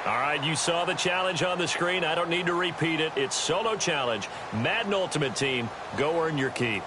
All right, you saw the challenge on the screen. I don't need to repeat it. It's solo challenge. Madden Ultimate Team, go earn your keep.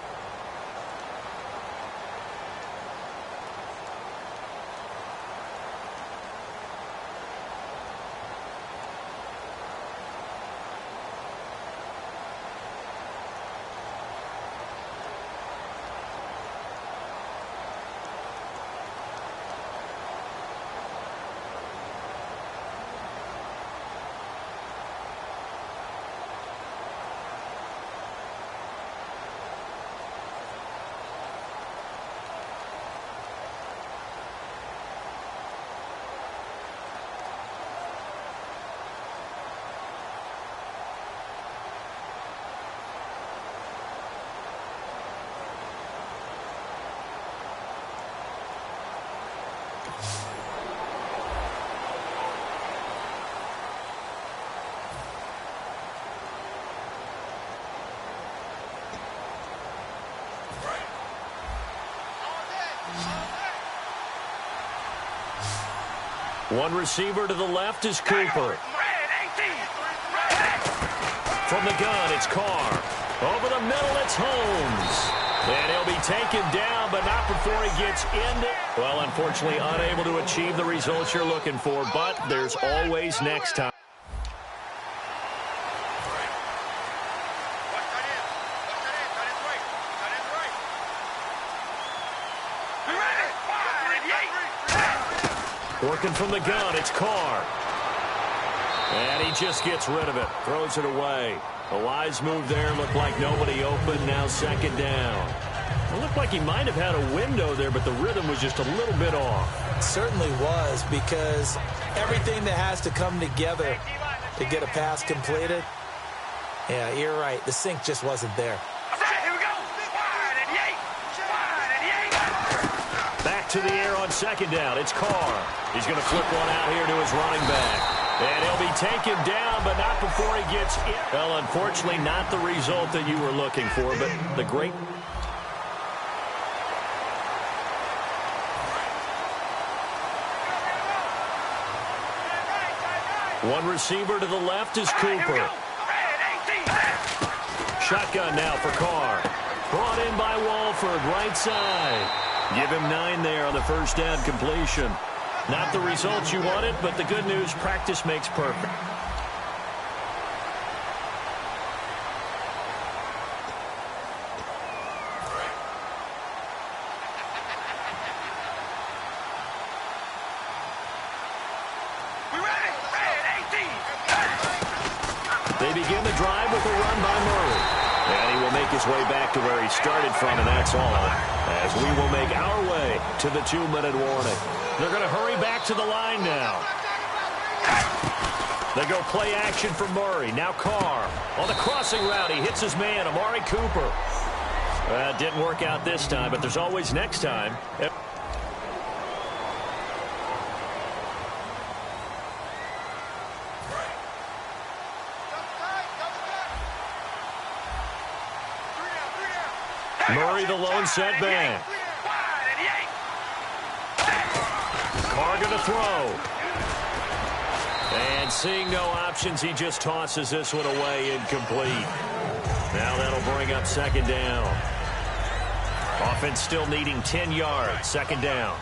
One receiver to the left is Cooper. From the gun, it's Carr. Over the middle, it's Holmes. And he'll be taken down, but not before he gets into. Well, unfortunately, unable to achieve the results you're looking for, but there's always next time. Working from the gun, it's Carr. And he just gets rid of it, throws it away. A wise move there, looked like nobody open, now second down. It looked like he might have had a window there, but the rhythm was just a little bit off. It certainly was, because everything that has to come together to get a pass completed, yeah, you're right, the sync just wasn't there. Back to the air on second down. It's Carr. He's going to flip one out here to his running back. And he'll be taken down, but not before he gets in. Well, unfortunately, not the result that you were looking for, but the great... One receiver to the left is Cooper. Shotgun now for Carr. Brought in by Walford, right side. Give him 9 there on the first down completion. Not the results you wanted, but the good news, practice makes perfect. They begin the drive with a run by Murray. And he will make his way back to where he started from, and that's all, as we will make our way to the 2-minute warning. They're going to hurry back to the line now. They go play action for Murray. Now Carr on the crossing route. He hits his man, Amari Cooper. It didn't work out this time, but there's always next time. Murray, the lone setback. Carr going to throw. And seeing no options, he just tosses this one away, incomplete. Now that'll bring up second down. Offense still needing 10 yards. Second down.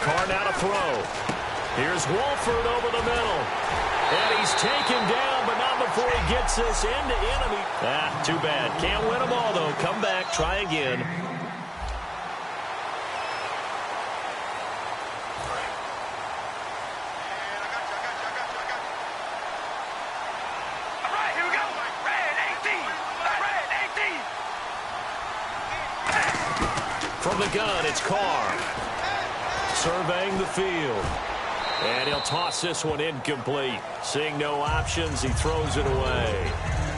Carr now to throw. Here's Walford over the middle. And he's taken down, but not before he gets this into enemy. Too bad. Can't win them all, though. Come back, try again. From the gun, it's Carr. Surveying the field. And he'll toss this one incomplete. Seeing no options, he throws it away.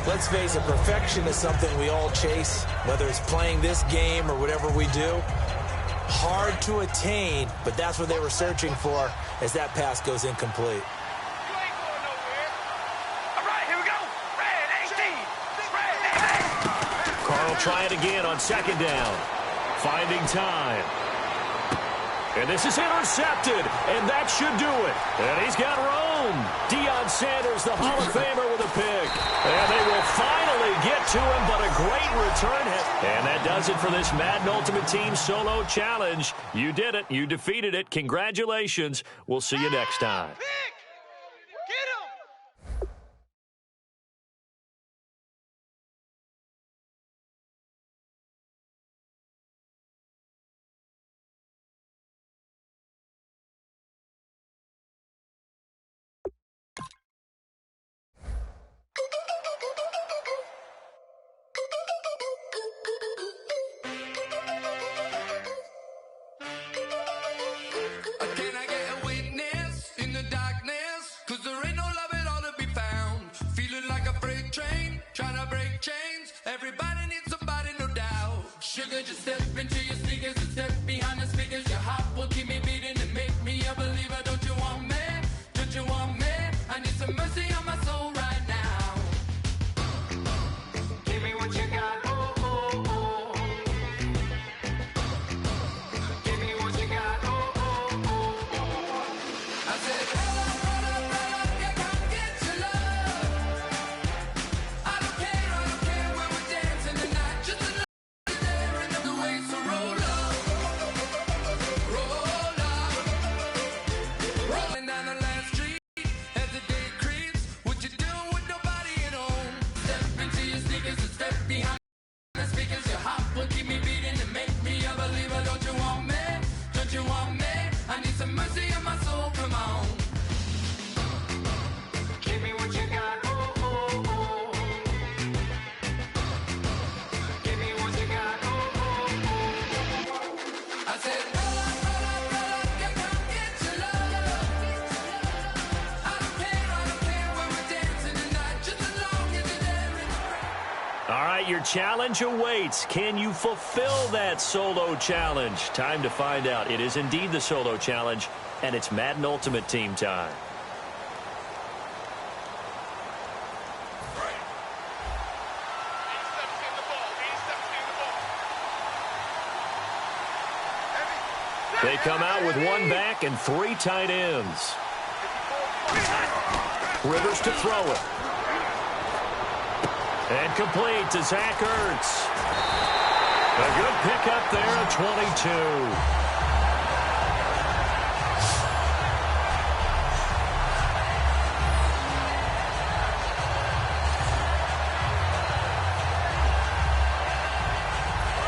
Let's face it, perfection is something we all chase, whether it's playing this game or whatever we do. Hard to attain, but that's what they were searching for as that pass goes incomplete. Carr will try it again on second down. Finding time. And this is intercepted, and that should do it. And he's got room. Deion Sanders, the Hall of Famer, with a pick. And they will finally get to him, but a great return hit. And that does it for this Madden Ultimate Team Solo Challenge. You did it. You defeated it. Congratulations. We'll see you next time. Sugar, just step into your sneakers and step behind the speakers. Your heart will keep me beating and make me a believer. Don't you want me? Don't you want me? I need some mercy on my soul right now. Give me what you got, oh, oh, oh. Give me what you got, oh, oh, oh, oh. I said, hold up, yeah, come get your love. I don't care when we're dancing tonight. Just a Your challenge awaits. Can you fulfill that solo challenge? Time to find out. It is indeed the solo challenge, and it's Madden Ultimate Team time. They come out with one back and three tight ends. Rivers to throw it. And complete to Zach Ertz. A good pickup there at 22.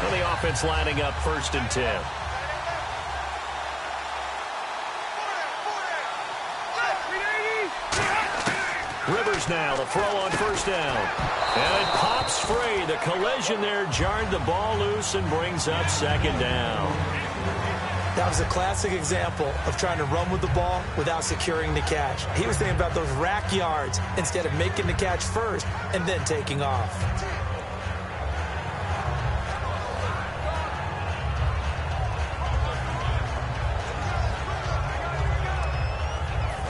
Well, the offense lining up 1st and 10. Rivers now, the throw on 1st down. And it pops free. The collision there jarred the ball loose and brings up 2nd down. That was a classic example of trying to run with the ball without securing the catch. He was thinking about those rack yards instead of making the catch first and then taking off.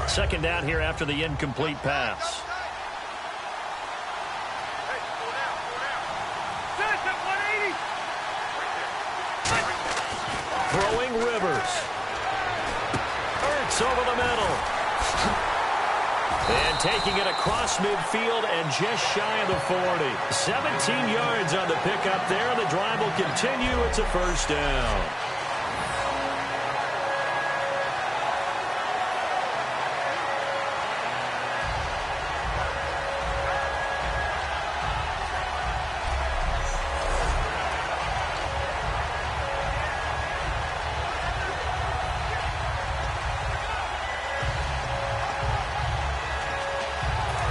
Second down here after the incomplete pass. Throwing Rivers. Ertz over the middle. And taking it across midfield and just shy of the 40. 17 yards on the pickup there. The drive will continue. It's a 1st down.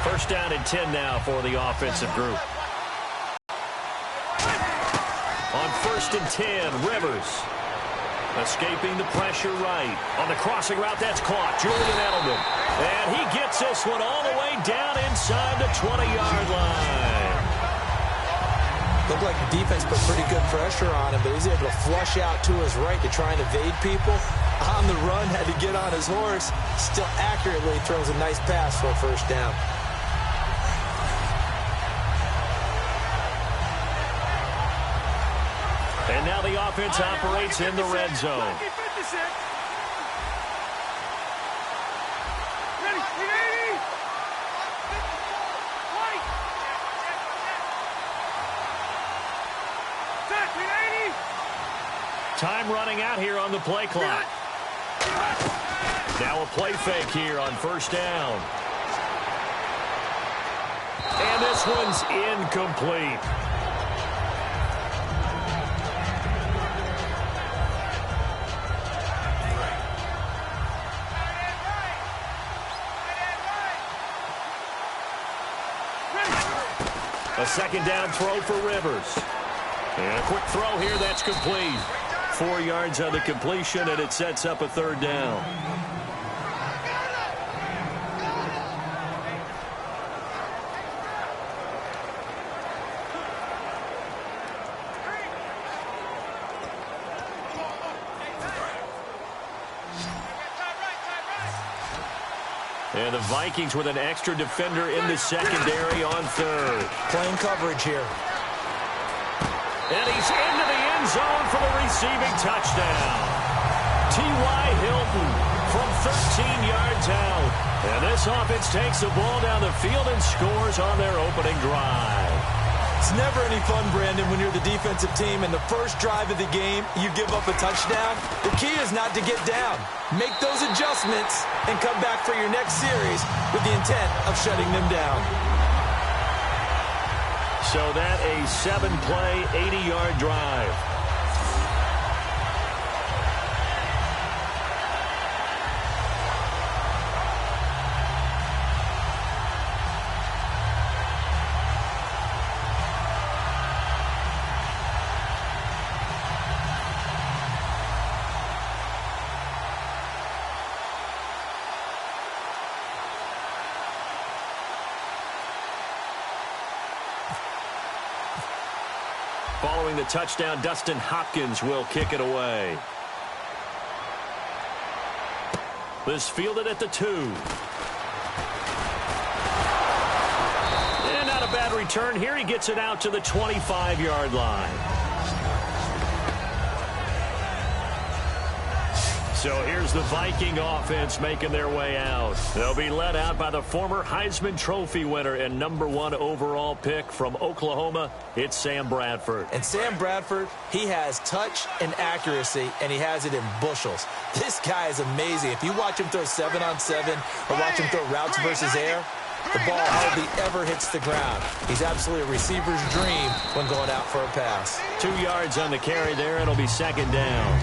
First down and 10 now for the offensive group. On 1st and 10, Rivers. Escaping the pressure right. On the crossing route, that's caught. Julian Edelman. And he gets this one all the way down inside the 20-yard line. Looked like the defense put pretty good pressure on him, but he's able to flush out to his right to try and evade people. On the run, had to get on his horse. Still accurately throws a nice pass for a 1st down. And now how the offense operates in the red zone. Time running out here on the play clock. Now a play fake here on first down. And this one's incomplete. A second down throw for Rivers. And a quick throw here, that's complete. 4 yards on the completion, and it sets up a third down. And the Vikings with an extra defender in the secondary on third. Playing coverage here. And he's into the end zone for the receiving touchdown. T.Y. Hilton from 13 yards out. And this offense takes the ball down the field and scores on their opening drive. It's never any fun, Brandon, when you're the defensive team and the first drive of the game, you give up a touchdown. The key is not to get down. Make those adjustments and come back for your next series with the intent of shutting them down. So that a 7-play, 80-yard drive. Following the touchdown, Dustin Hopkins will kick it away. This fielded at the 2. And not a bad return here. He gets it out to the 25-yard line. So here's the Viking offense making their way out. They'll be led out by the former Heisman Trophy winner and #1 overall pick from Oklahoma. It's Sam Bradford. And Sam Bradford, he has touch and accuracy, and he has it in bushels. This guy is amazing. If you watch him throw 7-on-7 or watch him throw routes versus air, the ball hardly ever hits the ground. He's absolutely a receiver's dream when going out for a pass. 2 yards on the carry there. It'll be second down.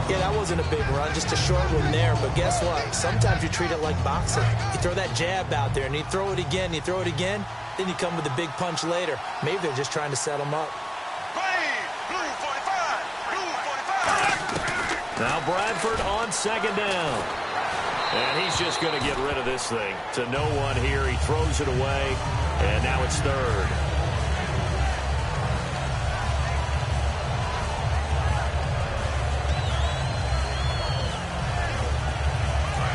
Yeah, that wasn't a big run, just a short one there. But guess what? Sometimes you treat it like boxing. You throw that jab out there, and you throw it again, you throw it again, then you come with a big punch later. Maybe they're just trying to set him up. Blue 45. Now Bradford on second down. And he's just going to get rid of this thing. To no one here. He throws it away, and now it's third.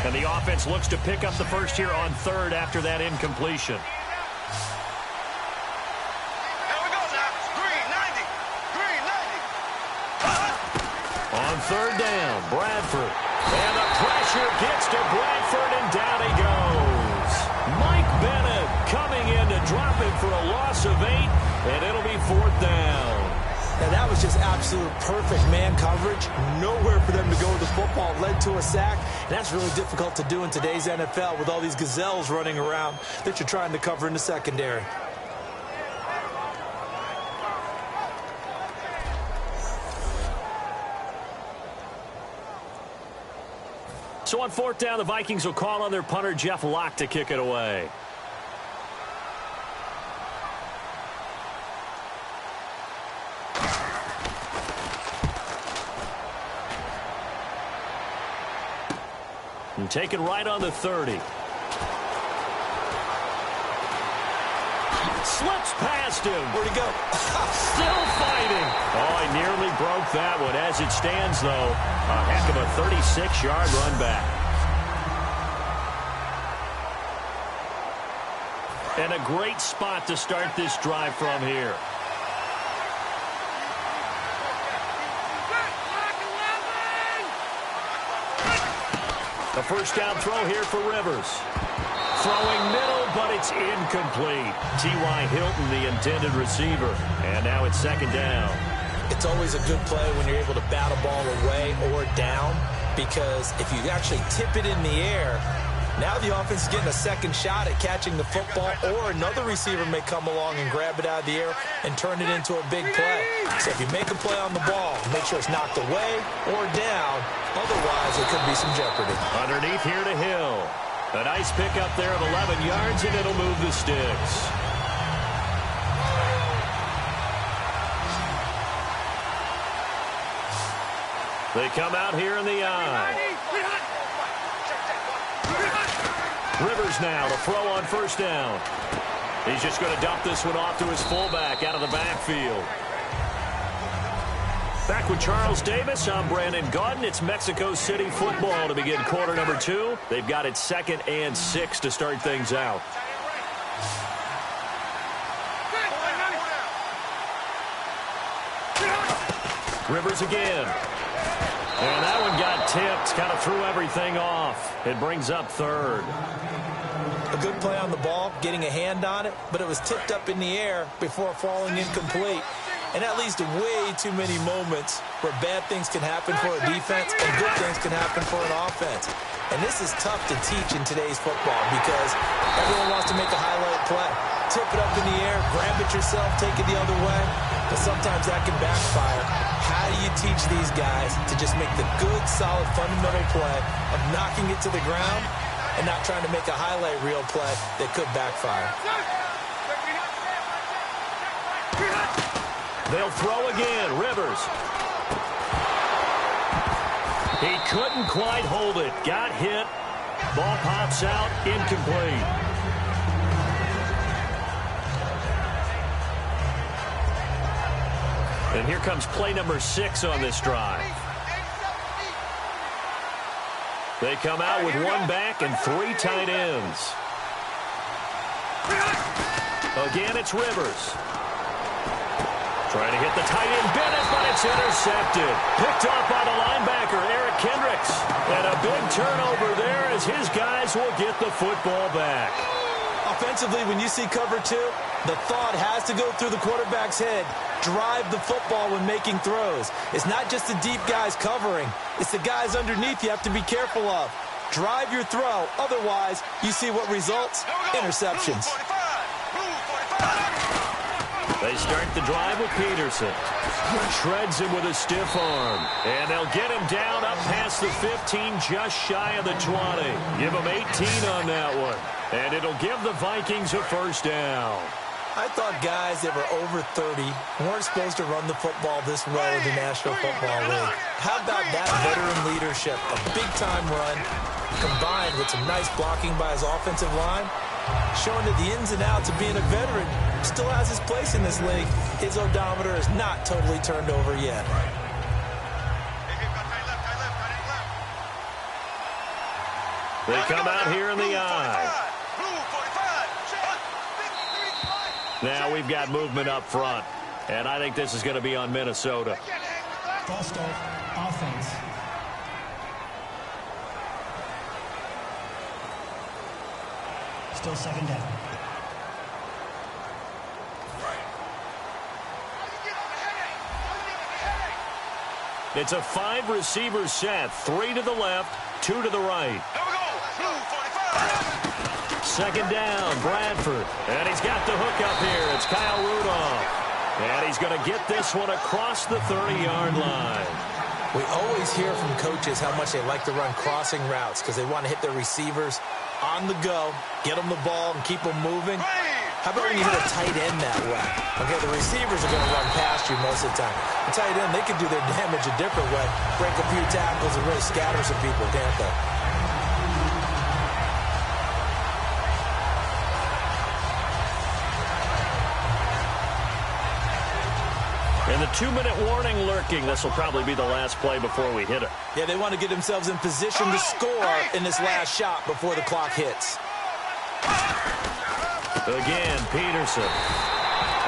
And the offense looks to pick up the first here on third after that incompletion. Here we go now. Green 90. On third down, Bradford. And the pressure gets to Bradford, and down he goes. Mike Bennett coming in to drop him for a loss of 8, and it'll be fourth down. Now, that was just absolute perfect man coverage. Nowhere for them to go with the football. Led to a sack, and that's really difficult to do in today's NFL with all these gazelles running around that you're trying to cover in the secondary. So on fourth down, the Vikings will call on their punter, Jeff Locke, to kick it away. And taken right on the 30. Slips past him. Where'd he go? Still fighting. Oh, he nearly broke that one. As it stands, though, a heck of a 36-yard run back. And a great spot to start this drive from here. A first down throw here for Rivers. Throwing middle, but it's incomplete. T.Y. Hilton, the intended receiver. And now it's second down. It's always a good play when you're able to bat a ball away or down, because if you actually tip it in the air, now the offense is getting a second shot at catching the football, or another receiver may come along and grab it out of the air and turn it into a big play. So if you make a play on the ball, make sure it's knocked away or down. Otherwise, there could be some jeopardy. Underneath here to Hill. A nice pickup there of 11 yards, and it'll move the sticks. They come out here in the eye. Rivers now to throw on first down. He's just going to dump this one off to his fullback out of the backfield. Back with Charles Davis, I'm Brandon Gaudin. It's Mexico City football to begin quarter number 2. They've got it 2nd and 6 to start things out. Rivers again. And that one got tipped, kind of threw everything off. It brings up third. A good play on the ball, getting a hand on it, but it was tipped up in the air before falling incomplete. And that leads to way too many moments where bad things can happen for a defense and good things can happen for an offense. And this is tough to teach in today's football because everyone wants to make a highlight play. Tip it up in the air, grab it yourself, take it the other way. But sometimes that can backfire. How do you teach these guys to just make the good, solid, fundamental play of knocking it to the ground and not trying to make a highlight reel play that could backfire? They'll throw again. Rivers. He couldn't quite hold it. Got hit. Ball pops out. Incomplete. And here comes play number 6 on this drive. They come out with one back and 3 tight ends. Again, it's Rivers. Trying to hit the tight end Bennett, but it's intercepted. Picked off by the linebacker, Eric Kendricks. And a big turnover there as his guys will get the football back. Offensively, when you see cover 2, the thought has to go through the quarterback's head. Drive the football when making throws. It's not just the deep guys covering. It's the guys underneath you have to be careful of. Drive your throw. Otherwise, you see what results? Interceptions. They start the drive with Peterson. Shreds him with a stiff arm. And they'll get him down up past the 15, just shy of the 20. Give him 18 on that one. And it'll give the Vikings a first down. I thought guys that were over 30 weren't supposed to run the football this well in the National Football League. How about that veteran leadership? A big-time run combined with some nice blocking by his offensive line, showing that the ins and outs of being a veteran still has his place in this league. His odometer is not totally turned over yet. They come out here in the eye. Now we've got movement up front, and I think this is going to be on Minnesota. False start, offense. Still second down. It's a 5-receiver set, 3 to the left, 2 to the right. Second down, Bradford. And he's got the hook up here. It's Kyle Rudolph. And he's going to get this one across the 30-yard line. We always hear from coaches how much they like to run crossing routes because they want to hit their receivers on the go, get them the ball, and keep them moving. How about when you hit a tight end that way? Okay, the receivers are going to run past you most of the time. The tight end, they can do their damage a different way, break a few tackles and really scatter some people, can't they? And the 2-minute warning lurking. This will probably be the last play before we hit it. Yeah, they want to get themselves in position to score in this last shot before the clock hits. Again, Peterson.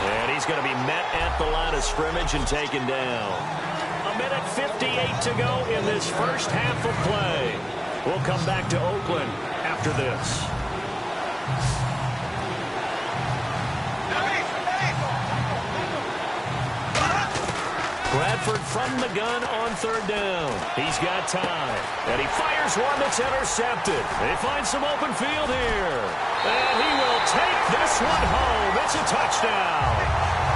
And he's going to be met at the line of scrimmage and taken down. 1:58 to go in this first half of play. We'll come back to Oakland after this. Bradford from the gun on third down. He's got time. And he fires one that's intercepted. They find some open field here. And he will take this one home. It's a touchdown.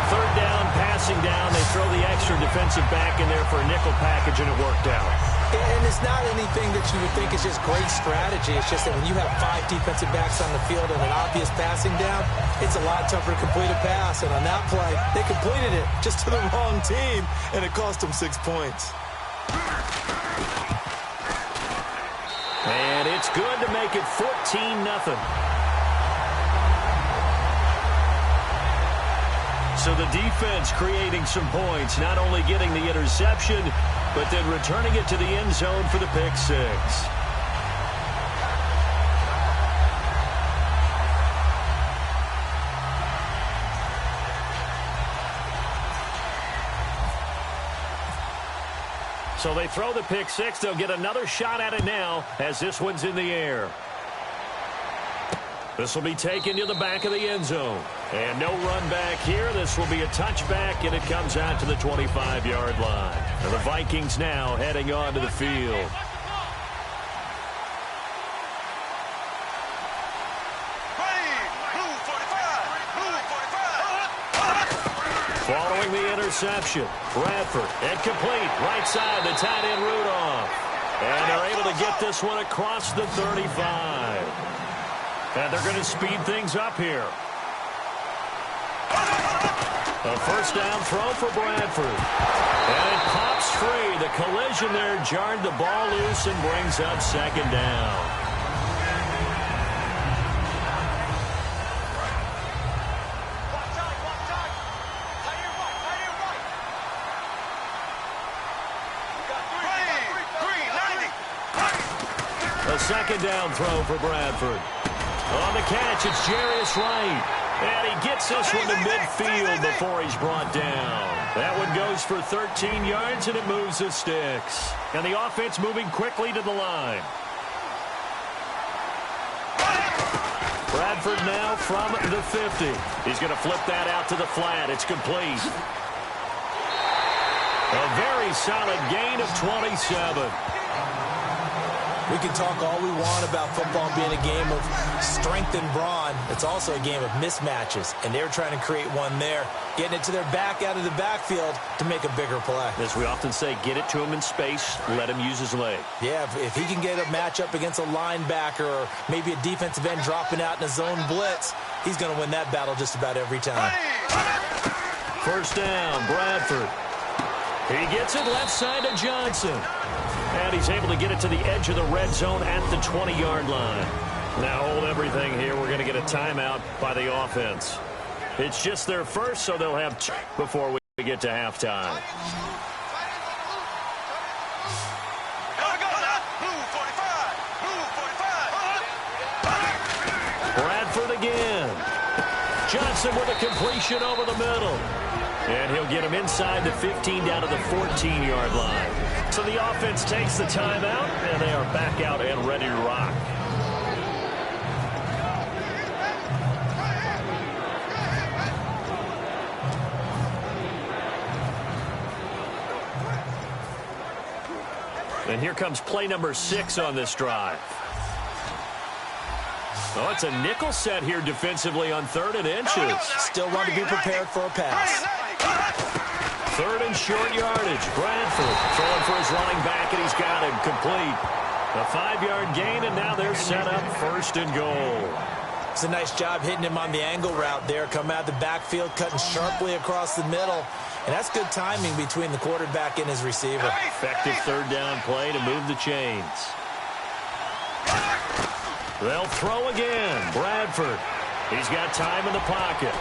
Third down, passing down. They throw the extra defensive back in there for a nickel package, and it worked out. And it's not anything that you would think is just great strategy. It's just that when you have 5 defensive backs on the field and an obvious passing down, it's a lot tougher to complete a pass. And on that play, they completed it just to the wrong team, and it cost them 6 points. And it's good to make it 14-0. So the defense creating some points, not only getting the interception, but then returning it to the end zone for the pick six. So they throw the pick six. They'll get another shot at it now as this one's in the air. This will be taken to the back of the end zone. And no run back here. This will be a touchback, and it comes out to the 25-yard line. And the Vikings now heading onto the field. Following the interception, Bradford, incomplete, right side, the tight end Rudolph. And they're able to get this one across the 35. And they're going to speed things up here. A first down throw for Bradford. And it pops free. The collision there jarred the ball loose and brings up second down. A second down throw for Bradford. On the catch, it's Jarius Wright. And he gets this one to midfield before he's brought down. That one goes for 13 yards, and it moves the sticks. And the offense moving quickly to the line. Bradford now from the 50. He's going to flip that out to the flat. It's complete. A very solid gain of 27. We can talk all we want about football being a game of strength and brawn. It's also a game of mismatches, and they're trying to create one there, getting it to their back out of the backfield to make a bigger play. As we often say, get it to him in space, let him use his leg. Yeah, if he can get a matchup against a linebacker or maybe a defensive end dropping out in a zone blitz, he's going to win that battle just about every time. First down, Bradford. He gets it left side to Johnson. And he's able to get it to the edge of the red zone at the 20-yard line. Now hold everything here. We're going to get a timeout by the offense. It's just their first, so they'll have two before we get to halftime. Bradford again. Johnson with a completion over the middle. And he'll get him inside the 15 down to the 14-yard line. So the offense takes the timeout, and they are back out and ready to rock. And here comes play number 6 on this drive. Oh, it's a nickel set here defensively on 3rd and inches. Still want to be prepared for a pass. 3rd and short yardage. Bradford throwing for his running back, and he's got him complete. A 5-yard gain, and now they're set up 1st and goal. It's a nice job hitting him on the angle route there. Come out of the backfield, cutting sharply across the middle. And that's good timing between the quarterback and his receiver. Effective 3rd down play to move the chains. They'll throw again. Bradford. He's got time in the pocket.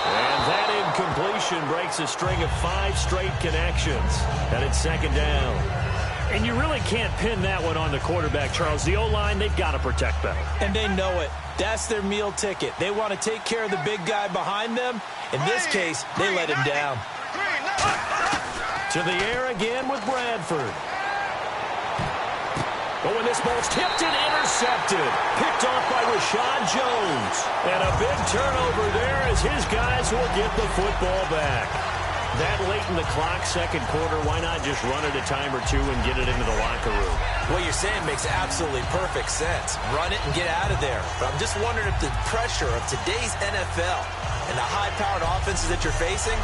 And that incompletion breaks a string of 5 straight connections. And it's 2nd down. And you really can't pin that one on the quarterback, Charles. The O-line, they've got to protect better. And they know it. That's their meal ticket. They want to take care of the big guy behind them. In this case, they let him down. To the air again with Bradford. But when this ball's tipped and intercepted, picked off by Rashad Jones. And a big turnover there as his guys will get the football back. That late in the clock, second quarter, why not just run it a time or two and get it into the locker room? What you're saying makes absolutely perfect sense. Run it and get out of there. But I'm just wondering if the pressure of today's NFL and the high-powered offenses that you're facing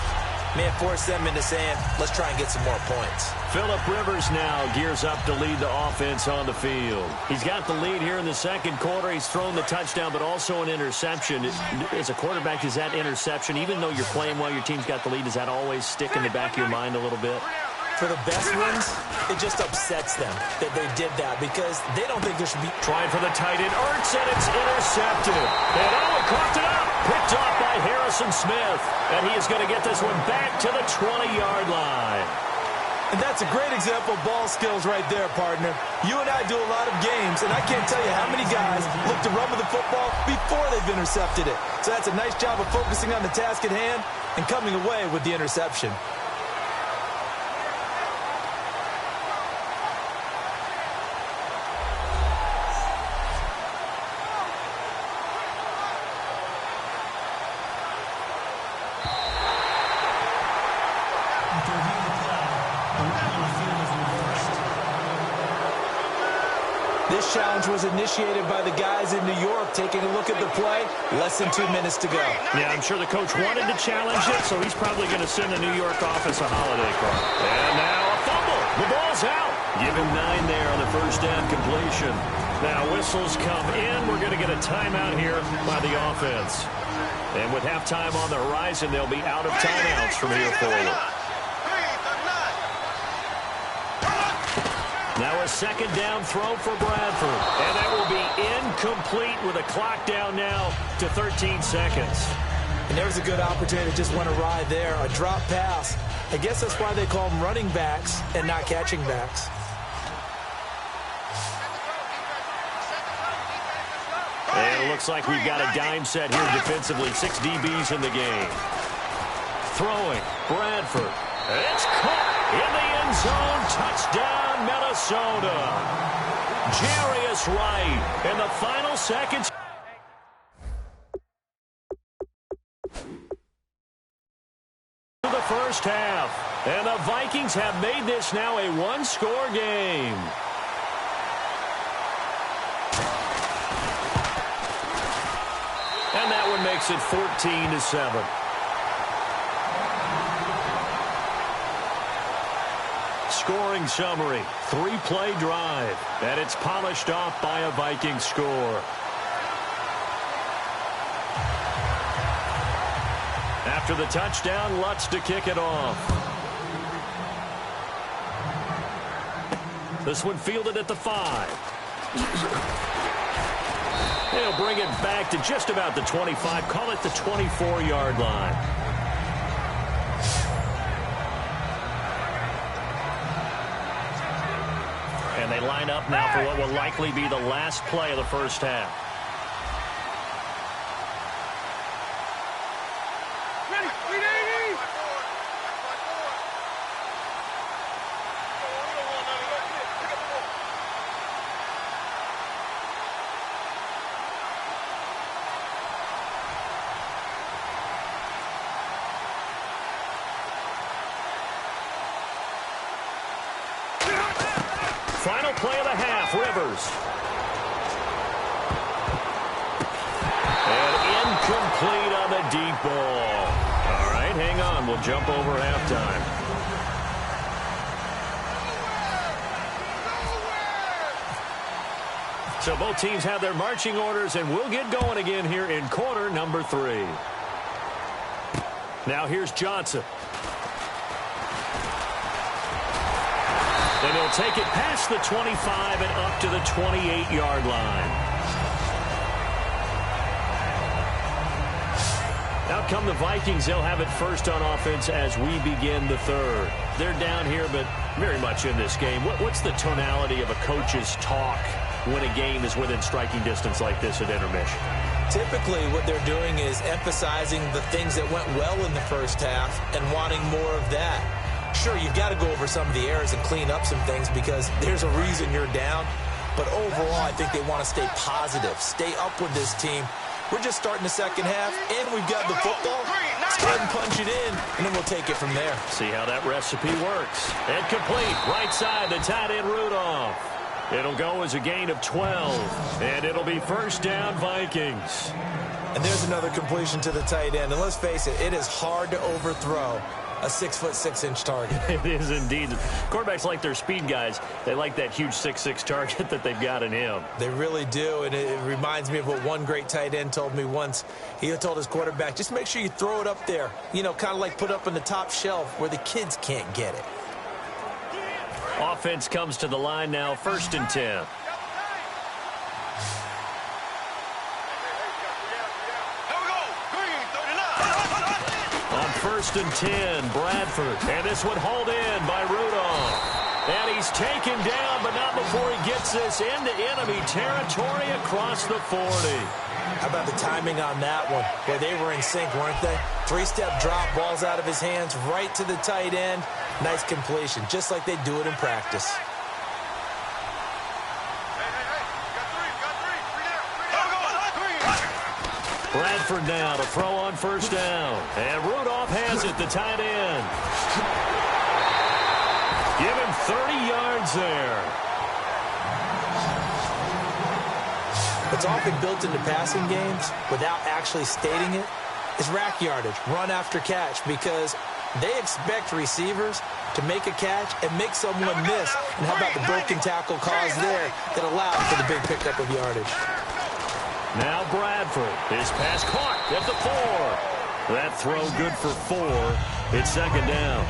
may have forced them into saying, let's try and get some more points. Phillip Rivers now gears up to lead the offense on the field. He's got the lead here in the second quarter. He's thrown the touchdown, but also an interception. As a quarterback, is that interception, even though you're playing well, your team's got the lead, does that always stick in the back of your mind a little bit? For the best ones, it just upsets them that they did that because they don't think there should be... Trying for the tight end, Ertz, and it's intercepted. And he coughed it up. Picked off by Harrison Smith. And he is going to get this one back to the 20-yard line. And that's a great example of ball skills right there, partner. You and I do a lot of games, and I can't tell you how many guys look to run with the football before they've intercepted it. So that's a nice job of focusing on the task at hand and coming away with the interception. This challenge was initiated by the guys in New York. Taking a look at the play, less than 2 minutes to go. Yeah, I'm sure the coach wanted to challenge it, so he's probably going to send the New York office a holiday card. And now a fumble. The ball's out. Give him 9 there on the first down completion. Now whistles come in. We're going to get a timeout here by the offense. And with halftime on the horizon, they'll be out of timeouts from here forward. Now a second down throw for Bradford. And that will be incomplete with a clock down now to 13 seconds. And there was a good opportunity to just want to ride there. A drop pass. I guess that's why they call them running backs and not catching backs. And it looks like we've got a dime set here defensively. 6 DBs in the game. Throwing. Bradford. It's caught in the end zone. Touchdown, Minnesota. Jarius Wright in the final seconds. The first half. And the Vikings have made this now a one-score game. And that one makes it 14-7. Scoring summary, 3-play drive, and it's polished off by a Viking score. After the touchdown, Lutz to kick it off. This one fielded at the 5. They'll bring it back to just about the 25, call it the 24-yard line. And they line up now for what will likely be the last play of the first half. Final play of the half, Rivers. And incomplete on the deep ball. All right, hang on. We'll jump over halftime. So both teams have their marching orders, and we'll get going again here in quarter number 3. Now here's Johnson. And he'll take it past the 25 and up to the 28-yard line. Out come the Vikings. They'll have it first on offense as we begin the third. They're down here, but very much in this game. What's the tonality of a coach's talk when a game is within striking distance like this at intermission? Typically, what they're doing is emphasizing the things that went well in the first half and wanting more of that. Sure, you've got to go over some of the errors and clean up some things because there's a reason you're down. But overall, I think they want to stay positive, stay up with this team. We're just starting the second half, and we've got the football. Let's go ahead and punch it in, and then we'll take it from there. See how that recipe works. And complete. Right side, the tight end Rudolph. It'll go as a gain of 12, and it'll be first down Vikings. And there's another completion to the tight end. And let's face it, it is hard to overthrow a 6'6" target. It is indeed. Quarterbacks like their speed guys. They like that huge 6'6" target that they've got in him. They really do, and it reminds me of what one great tight end told me once. He told his quarterback, just make sure you throw it up there, you know, kind of like put up on the top shelf where the kids can't get it. Offense comes to the line now, 1st and 10. On 1st and 10, Bradford. And this one hauled in by Rudolph. And he's taken down, but not before he gets this into enemy territory across the 40. How about the timing on that one? Where they were in sync, weren't they? 3-step drop, ball's out of his hands, right to the tight end. Nice completion, just like they do it in practice. Bradford now to throw on 1st down. And Rudolph has it, the tight end. Give him 30 yards there. What's often built into passing games without actually stating it is rack yardage, run after catch, because they expect receivers to make a catch and make someone miss. And how about the broken tackle cause there that allowed for the big pickup of yardage? Now Bradford. His pass caught at the 4. That throw good for 4. It's 2nd down.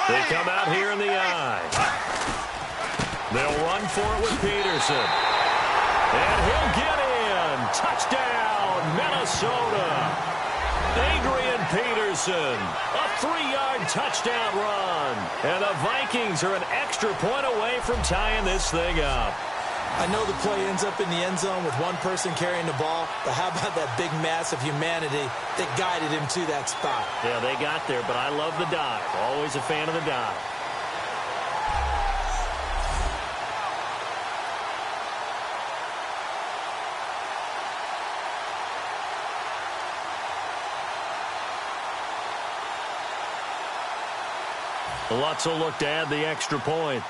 They come out here in the eye. They'll run for it with Peterson. And he'll get in. Touchdown, Minnesota. Adrian Peterson, a 3-yard touchdown run. And the Vikings are an extra point away from tying this thing up. I know the play ends up in the end zone with one person carrying the ball, but how about that big mass of humanity that guided him to that spot? Yeah, they got there, but I love the dive. Always a fan of the dive. Lutz will look to add the extra point.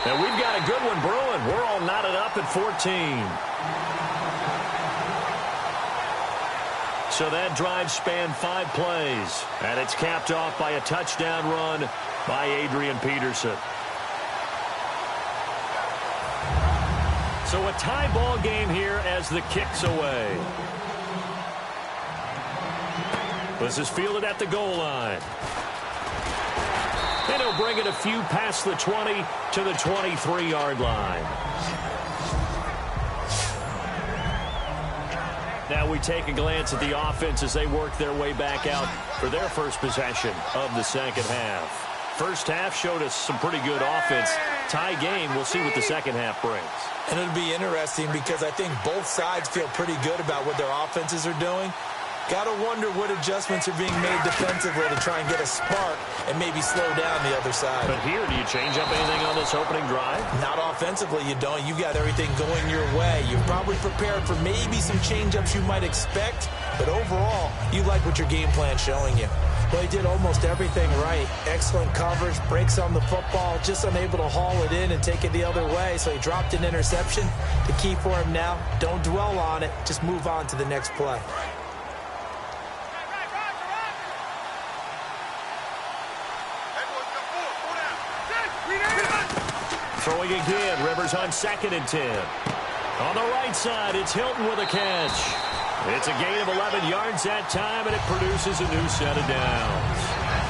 And we've got a good one brewing. We're all knotted up at 14. So that drive spanned 5 plays. And it's capped off by a touchdown run by Adrian Peterson. So a tie ball game here as the kick's away. This is fielded at the goal line. And he'll bring it a few past the 20 to the 23-yard line. Now we take a glance at the offense as they work their way back out for their first possession of the second half. First half showed us some pretty good offense. Tie game, we'll see what the second half brings. And it'll be interesting because I think both sides feel pretty good about what their offenses are doing. Got to wonder what adjustments are being made defensively to try and get a spark and maybe slow down the other side. But here, do you change up anything on this opening drive? Not offensively, you don't. You got everything going your way. You're probably prepared for maybe some change-ups you might expect, but overall, you like what your game plan's showing you. Well, he did almost everything right. Excellent coverage, breaks on the football, just unable to haul it in and take it the other way, so he dropped an interception. The key for him now, don't dwell on it, just move on to the next play. Throwing again, Rivers on 2nd and 10. On the right side, it's Hilton with a catch. It's a gain of 11 yards that time, and it produces a new set of downs.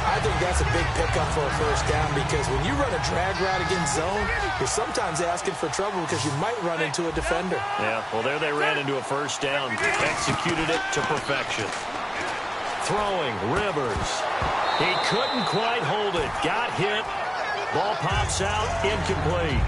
I think that's a big pickup for a first down because when you run a drag route against zone, you're sometimes asking for trouble because you might run into a defender. Yeah, well, there they ran into a first down. Executed it to perfection. Throwing, Rivers. He couldn't quite hold it. Got hit. Ball pops out, incomplete.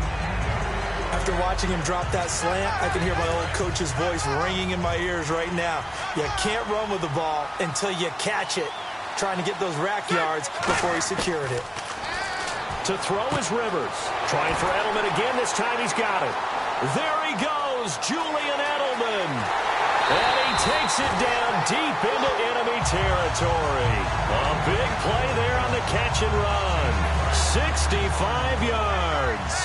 After watching him drop that slant, I can hear my old coach's voice ringing in my ears right now. You can't run with the ball until you catch it. Trying to get those rack yards before he secured it. To throw is Rivers. Trying for Edelman again. This time he's got it. There he goes, Julian Edelman. And he takes it down deep into enemy territory. A big play there on the catch and run. 65 yards.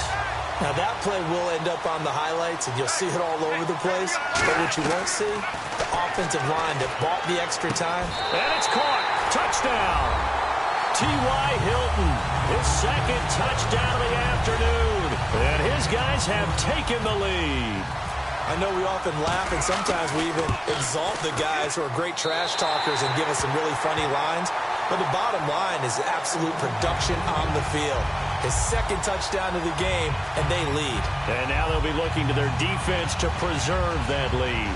Now that play will end up on the highlights, and you'll see it all over the place. But what you won't see, the offensive line that bought the extra time. And it's caught. Touchdown. T.Y. Hilton, his second touchdown of the afternoon. And his guys have taken the lead. I know we often laugh, and sometimes we even exalt the guys who are great trash talkers and give us some really funny lines. But the bottom line is absolute production on the field. His second touchdown of the game, and they lead. And now they'll be looking to their defense to preserve that lead.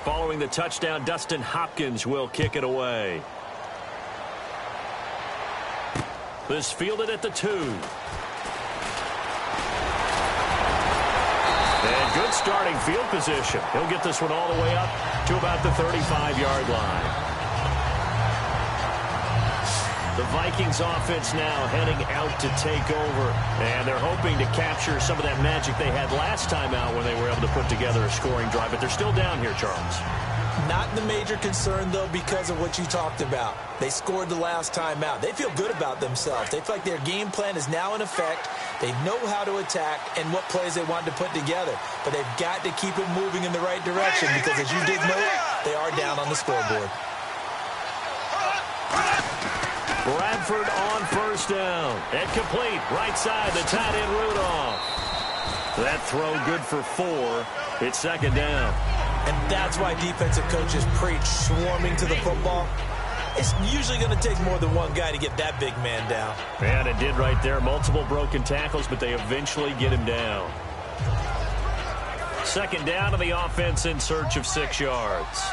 Following the touchdown, Dustin Hopkins will kick it away. This fielded at the 2. And good starting field position. He'll get this one all the way up to about the 35-yard line. The Vikings offense now heading out to take over. And they're hoping to capture some of that magic they had last time out when they were able to put together a scoring drive. But they're still down here, Charles. Not the major concern, though, because of what you talked about. They scored the last time out. They feel good about themselves. They feel like their game plan is now in effect. They know how to attack and what plays they want to put together. But they've got to keep it moving in the right direction because, as you did note, they are down on the scoreboard. Bradford on first down. And complete. Right side, the tight end Rudolph. That throw good for 4. It's second down. And that's why defensive coaches preach swarming to the football. It's usually going to take more than one guy to get that big man down. And it did right there. Multiple broken tackles, but they eventually get him down. Second down to the offense in search of 6 yards.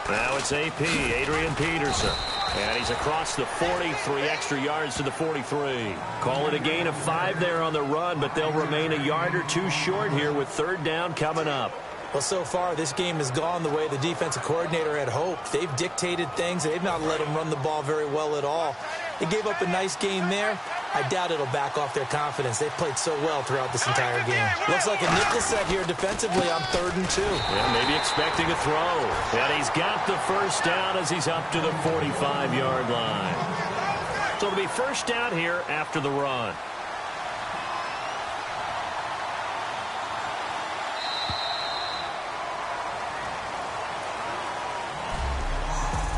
Now it's AP, Adrian Peterson. And he's across the 43 extra yards to the 43. Call it a gain of 5 there on the run, but they'll remain a yard or 2 short here with third down coming up. Well, so far, this game has gone the way the defensive coordinator had hoped. They've dictated things. They've not let them run the ball very well at all. They gave up a nice game there. I doubt it'll back off their confidence. They've played so well throughout this entire game. Looks like a nickel set here defensively on 3rd and 2. Yeah, maybe expecting a throw. And he's got the first down as he's up to the 45-yard line. So it'll be first down here after the run.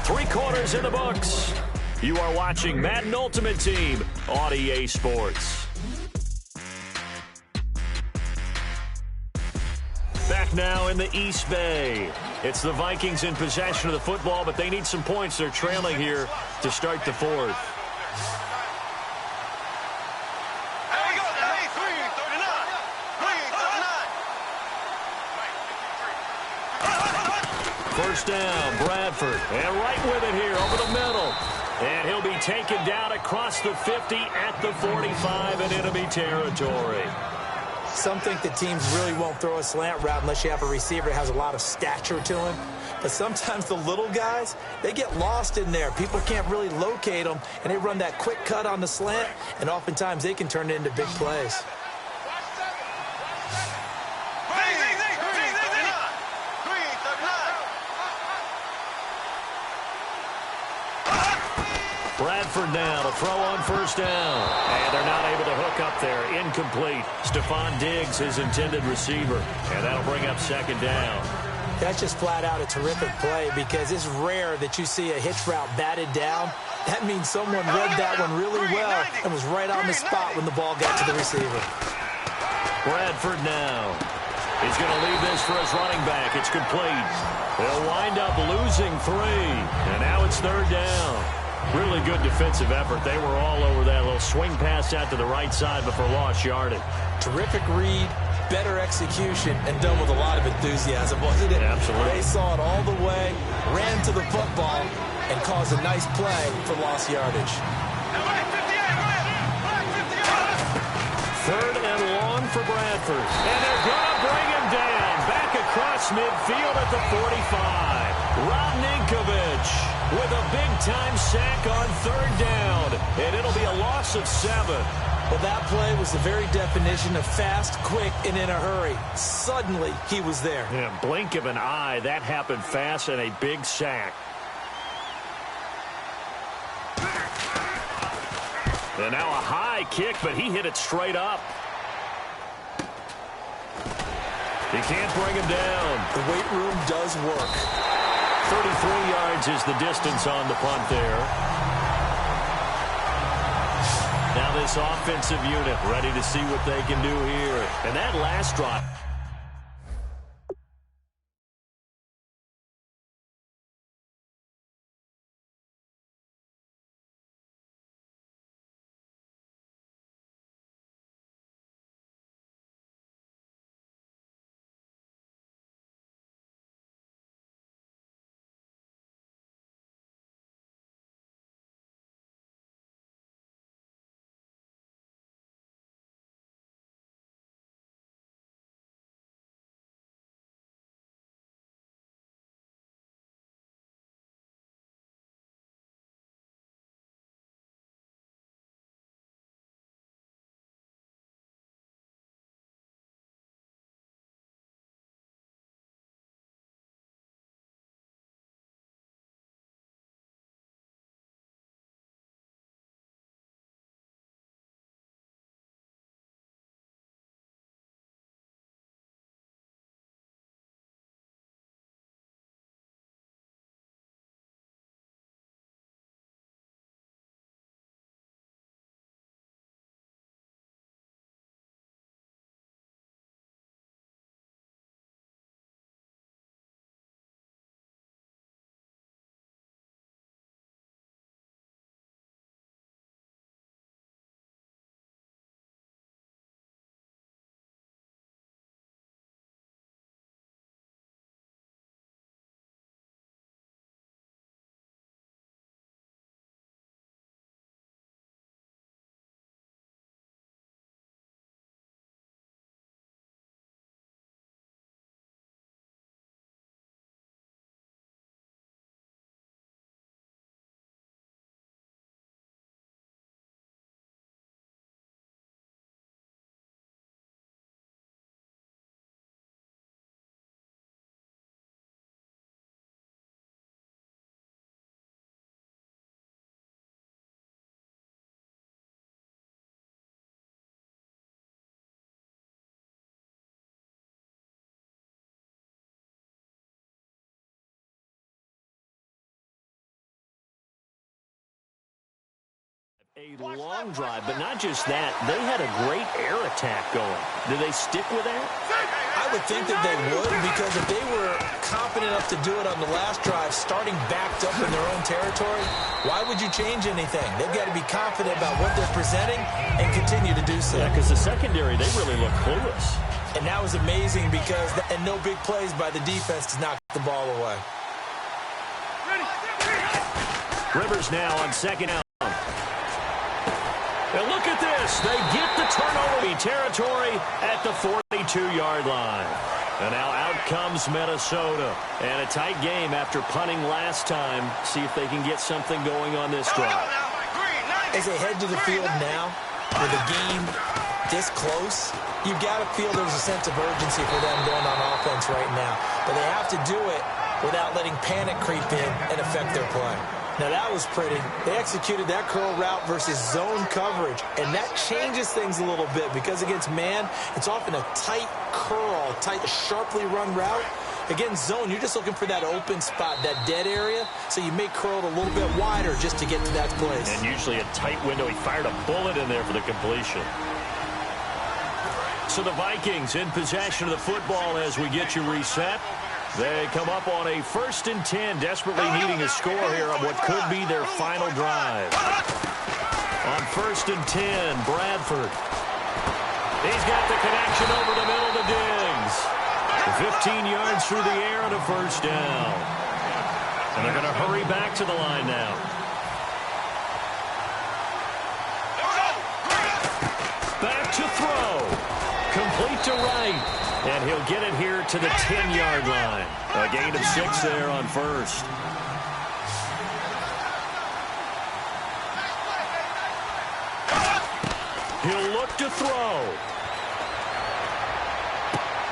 Three quarters in the books. You are watching Madden Ultimate Team on EA Sports. Back now in the East Bay. It's the Vikings in possession of the football, but they need some points. They're trailing here to start the 4th. First down, Bradford. And right with it here over the middle. And he'll be taken down across the 50 at the 45 in enemy territory. Some think the teams really won't throw a slant route unless you have a receiver that has a lot of stature to him. But sometimes the little guys, they get lost in there. People can't really locate them, and they run that quick cut on the slant, and oftentimes they can turn it into big plays. Bradford now to throw on first down. And they're not able to hook up there. Incomplete. Stephon Diggs, his intended receiver. And that'll bring up second down. That's just flat out a terrific play because it's rare that you see a hitch route batted down. That means someone read that one really well and was right on the spot when the ball got to the receiver. Bradford now. He's going to leave this for his running back. It's complete. They'll wind up losing 3. And now it's third down. Really good defensive effort. They were all over that little swing pass out to the right side before lost yardage. Terrific read, better execution and done with a lot of enthusiasm, wasn't it? Absolutely. They saw it all the way, ran to the football, and caused a nice play for lost yardage. Third and long for Bradford. And they're going to bring him down. Back across midfield at the 45. Rob Ninkovich with a big-time sack on third down. And it'll be a loss of 7. Well, that play was the very definition of fast, quick, and in a hurry. Suddenly, he was there. Yeah, blink of an eye. That happened fast and a big sack. And now a high kick, but he hit it straight up. He can't bring him down. The weight room does work. 33 yards is the distance on the punt there. Now this offensive unit ready to see what they can do here. And that last drive. A long drive, but not just that. They had a great air attack going. Do they stick with that? I would think that they would, because if they were confident enough to do it on the last drive, starting backed up in their own territory, why would you change anything? They've got to be confident about what they're presenting and continue to do so. Yeah, because the secondary, they really look clueless. And that was amazing because, and no big plays by the defense to knock the ball away. Rivers now on second out. And look at this. They get the turnover territory at the 42-yard line. And now out comes Minnesota. And a tight game after punting last time. See if they can get something going on this drive. As they head to the field now, with a game this close, you've got to feel there's a sense of urgency for them going on offense right now. But they have to do it without letting panic creep in and affect their play. Now, that was pretty. They executed that curl route versus zone coverage, and that changes things a little bit because against man, it's often a tight curl, tight, sharply run route. Against zone, you're just looking for that open spot, that dead area, so you may curl it a little bit wider just to get to that place. And usually a tight window. He fired a bullet in there for the completion. So the Vikings in possession of the football as we get you reset. They come up on a 1st and 10, desperately needing a score here on what could be their final drive. On 1st and 10, Bradford. He's got the connection over the middle to Diggs. 15 yards through the air and a first down. And they're going to hurry back to the line now. Back to throw. Complete to right. And he'll get it here to the 10-yard line. A gain of 6 there on first. He'll look to throw.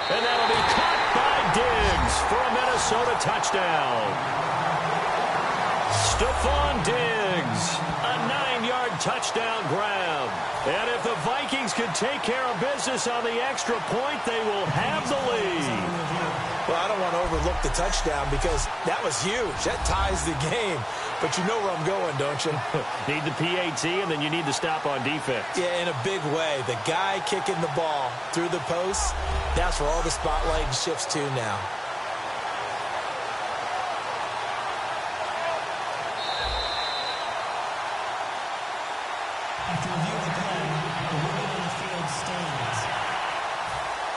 And that'll be caught by Diggs for a Minnesota touchdown. Stephon Diggs, a 9-yard touchdown grab. And if the Vikings can take care of business on the extra point, they will have the lead. Well, I don't want to overlook the touchdown because that was huge. That ties the game. But you know where I'm going, don't you? Need the PAT, and then you need to stop on defense. Yeah, in a big way. The guy kicking the ball through the posts, that's where all the spotlight shifts to now. After reviewing the play, the ruling on the field stands.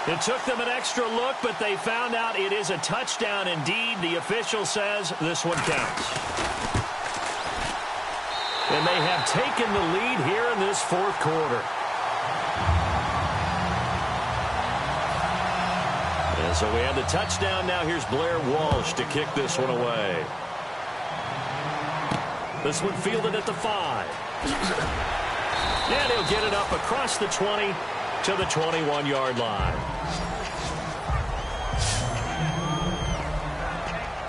It took them an extra look, but they found out it is a touchdown indeed. The official says this one counts. And they have taken the lead here in this fourth quarter. And so we have the touchdown. Now here's Blair Walsh to kick this one away. This one fielded at the 5. And he'll get it up across the 20 to the 21-yard line.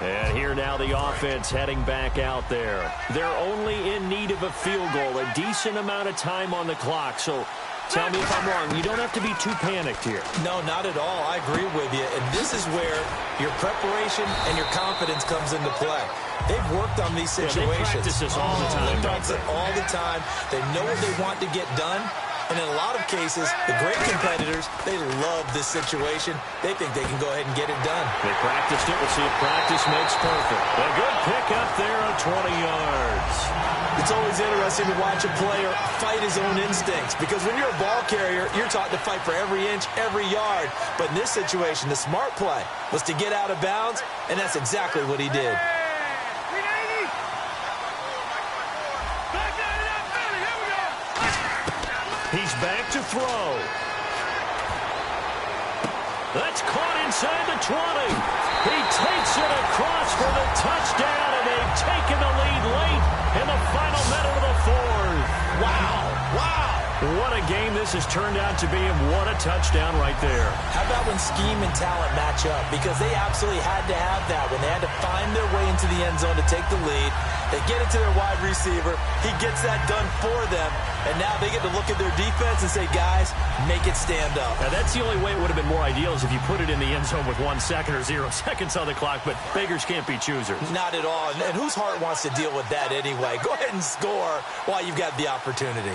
And here now the offense heading back out there. They're only in need of a field goal, a decent amount of time on the clock. So tell me if I'm wrong. You don't have to be too panicked here. No, not at all. I agree with you. And this is where your preparation and your confidence comes into play. They've worked on these situations. Yeah, they practice this all the time. They practice it all the time. They know what they want to get done. And in a lot of cases, the great competitors, they love this situation. They think they can go ahead and get it done. They practiced it. We'll see if practice makes perfect. A good pickup there on 20 yards. It's always interesting to watch a player fight his own instincts because when you're a ball carrier, you're taught to fight for every inch, every yard. But in this situation, the smart play was to get out of bounds, and that's exactly what he did. He's back to throw. That's caught inside the 20. He takes it across for the touchdown, and they've taken the lead late in the final minute of the fourth. Wow. Wow. What a game this has turned out to be, and what a touchdown right there. How about when scheme and talent match up? Because they absolutely had to have that when they had to find their way into the end zone to take the lead. They get it to their wide receiver. He gets that done for them. And now they get to look at their defense and say, guys, make it stand up. Now, that's the only way it would have been more ideal is if you put it in the end zone with 1 second or 0 seconds on the clock. But beggars can't be choosers. Not at all. And whose heart wants to deal with that anyway? Go ahead and score while you've got the opportunity.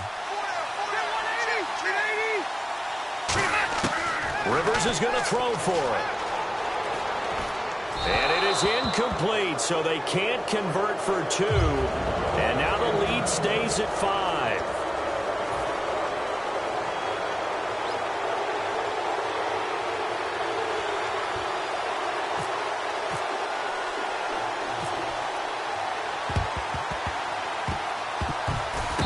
Rivers is going to throw for it. And it is incomplete, so they can't convert for 2. And now the lead stays at 5.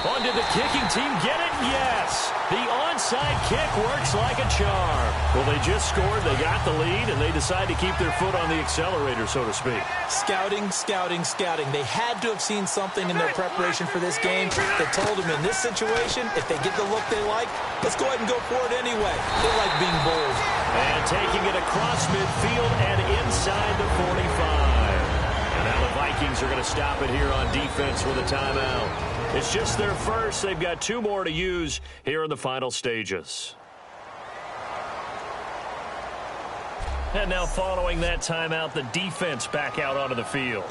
On did the kicking team get it? Yes. The onside kick works like a charm. Well, they just scored, they got the lead, and they decide to keep their foot on the accelerator, so to speak. Scouting, scouting, scouting. They had to have seen something in their preparation for this game that told them in this situation, if they get the look they like, let's go ahead and go for it anyway. They like being bold. And taking it across midfield and inside the 45. And now the Vikings are going to stop it here on defense with a timeout. It's just their first. They've got 2 more to use here in the final stages. And now following that timeout, the defense back out onto the field.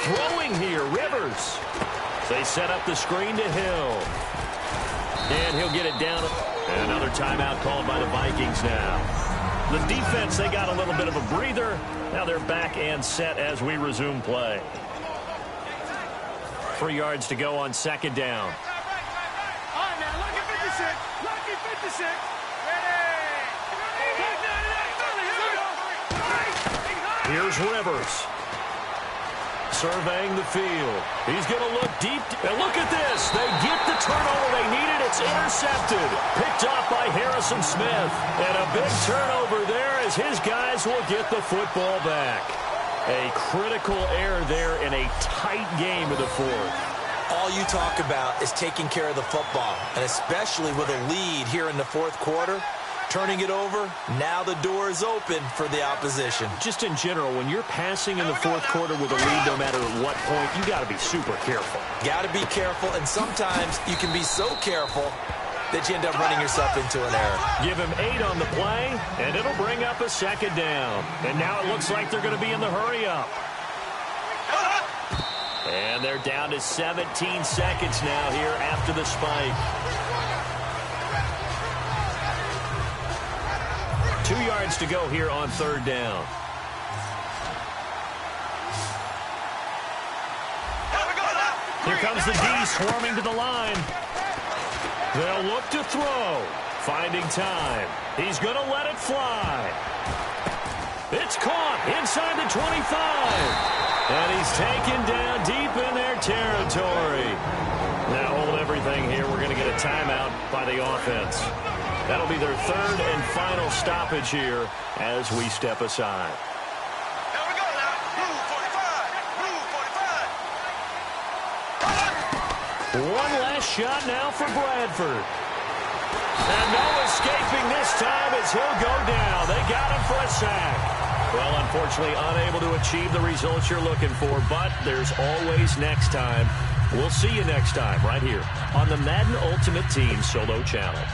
Throwing here, Rivers. They set up the screen to Hill. And he'll get it down. And another timeout called by the Vikings now. The defense, they got a little bit of a breather. Now they're back and set as we resume play. 3 yards to go on second down. All right, now, lucky 56. Lucky 56. Ready? Here's Rivers. Surveying the field. He's going to look deep. And look at this. They get the turnover they needed. It's intercepted. Picked off by Harrison Smith. And a big turnover there as his guys will get the football back. A critical error there in a tight game of the fourth. All you talk about is taking care of the football, and especially with a lead here in the fourth quarter. Turning it over, now the door is open for the opposition. Just in general, when you're passing in the fourth quarter with a lead, no matter at what point, you got to be super careful. Got to be careful, and sometimes you can be so careful that you end up running yourself into an error. Give him 8 on the play, and it'll bring up a second down. And now it looks like they're going to be in the hurry-up. And they're down to 17 seconds now here after the spike. 2 yards to go here on third down. Here comes the D swarming to the line. They'll look to throw. Finding time. He's going to let it fly. It's caught inside the 25. And he's taken down deep in their territory. Now hold everything here. We're going to get a timeout by the offense. That'll be their third and final stoppage here as we step aside. Here we go now. Blue 45. Blue 45. One last shot now for Bradford. And no escaping this time as he'll go down. They got him for a sack. Well, unfortunately, unable to achieve the results you're looking for, but there's always next time. We'll see you next time right here on the Madden Ultimate Team Solo Challenge.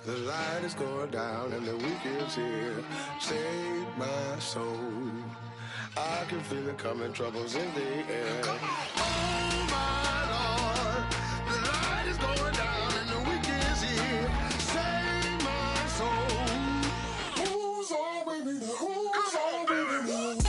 The light is going down and the week is here. Save my soul. I can feel it coming, troubles in the air. Oh my Lord, the light is going down and the week is here. Save my soul. Who's on with me? Who's on with me?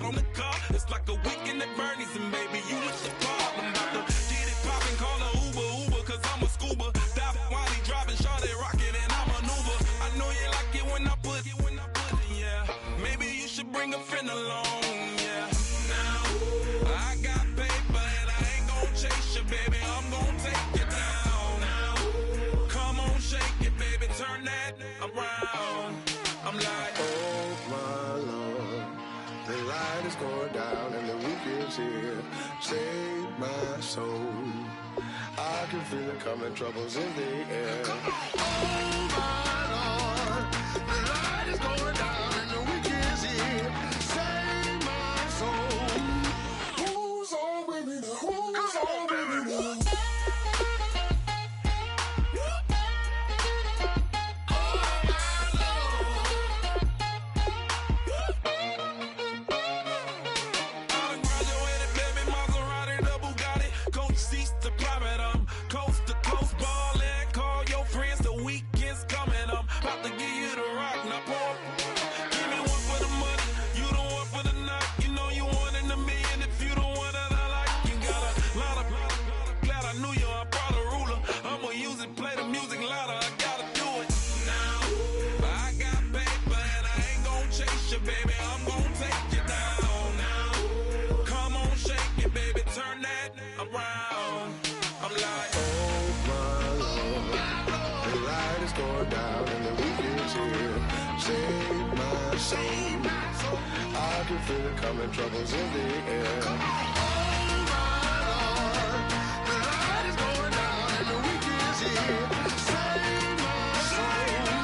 On the car, it's like a weekend at Bernie's, and baby, you with the problem. About to get it poppin', call a Uber, cause I'm a scuba. Dive while he driving, shawty rocket, and I maneuver. I know you like it when I put it, yeah. Maybe you should bring a friend along, yeah. Now, I got paper, and I ain't gon' chase you, baby. I'm gon' take you down. Now, come on, shake it, baby, turn that around. I'm like, Oh my Lord, the light is going down and the week is here. Save my soul. I can feel it coming, troubles in the air. Oh my Lord, the light is going down and the week is here. Save my soul. Who's on with me? Who's on with me? I can feel it coming, troubles in the air. Oh my Lord, the light is going down and the week is here. Save my soul.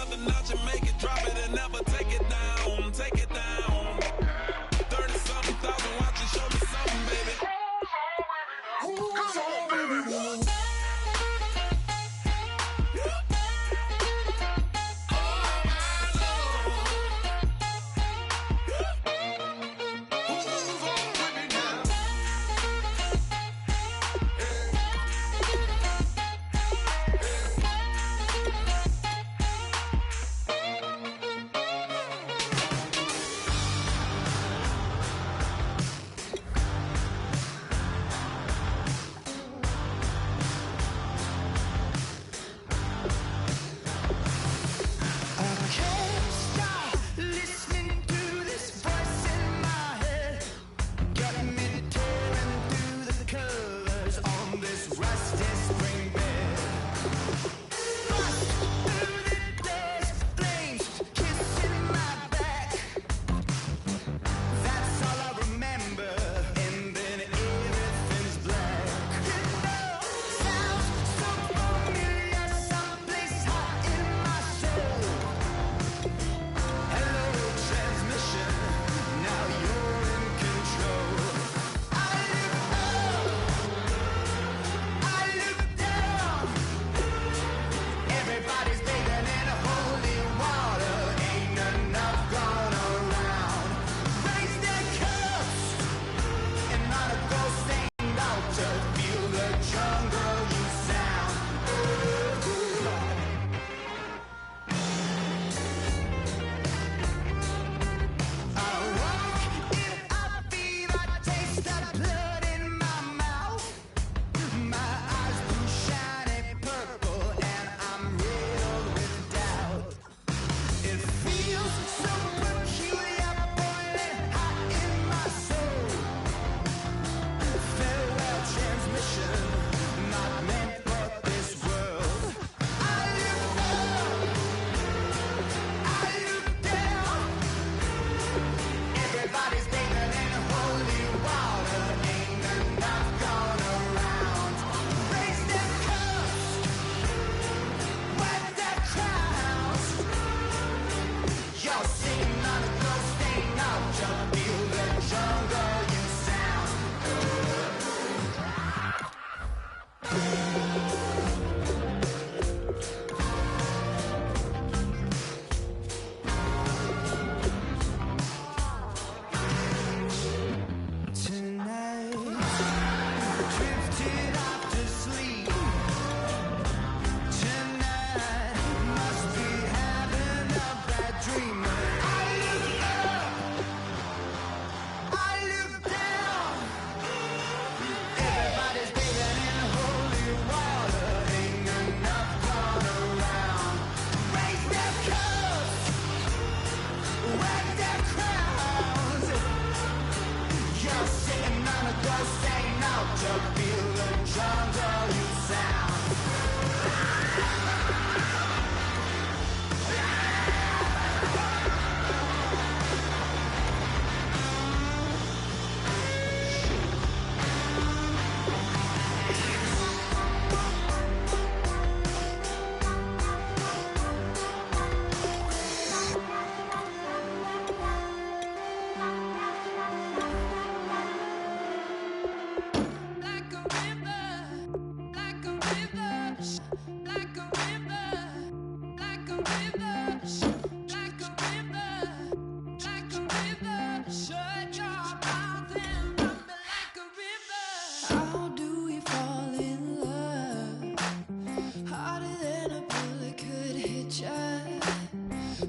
another notch and make it, drop it and never take it down. Take it down. 30-something thousand watching, show me something, baby. Who's on, baby?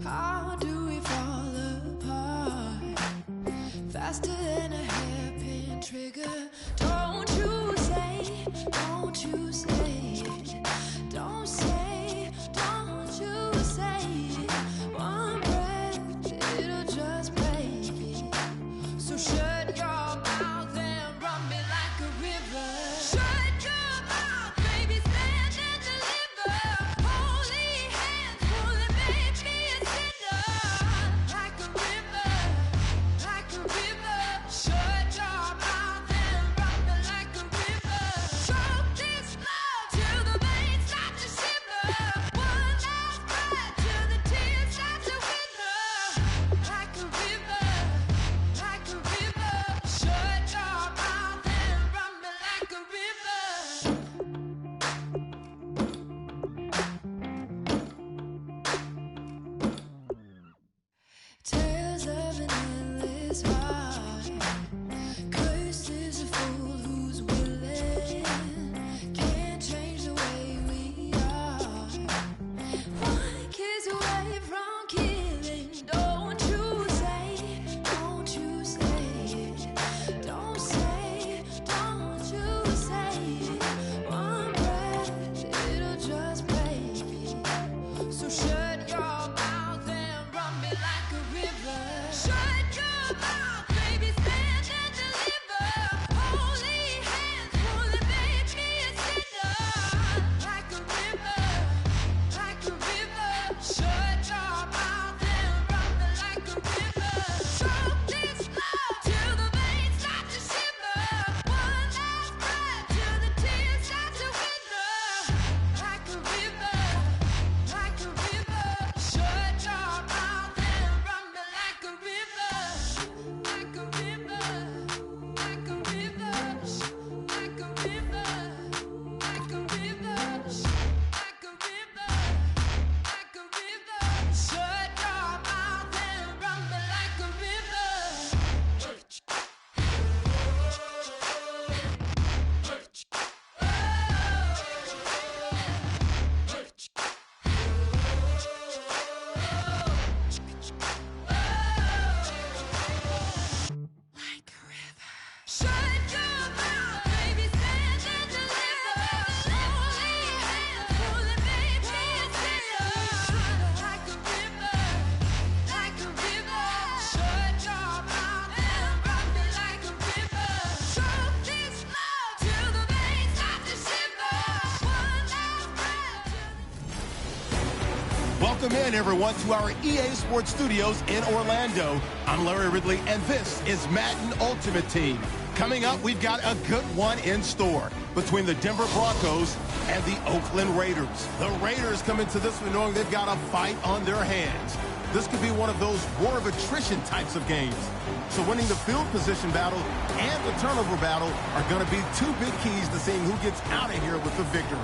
How do we fall apart? Faster than a hairpin trigger. Don't you say, don't you say it. Don't say, don't you say it. One breath, it'll just break it. So shut your mouth and run me like a river. Shut your mouth, baby, stand and deliver. Holy hands, holy, make me a sinner. Like a river, like a river. Shut your mouth and run me like a river. Choke this love. Welcome in, everyone, to our EA Sports Studios in Orlando. I'm Larry Ridley, and this is Madden Ultimate Team. Coming up, we've got a good one in store between the Denver Broncos and the Oakland Raiders. The Raiders come into this one knowing they've got a fight on their hands. This could be one of those war of attrition types of games. So winning the field position battle and the turnover battle are going to be two big keys to seeing who gets out of here with the victory.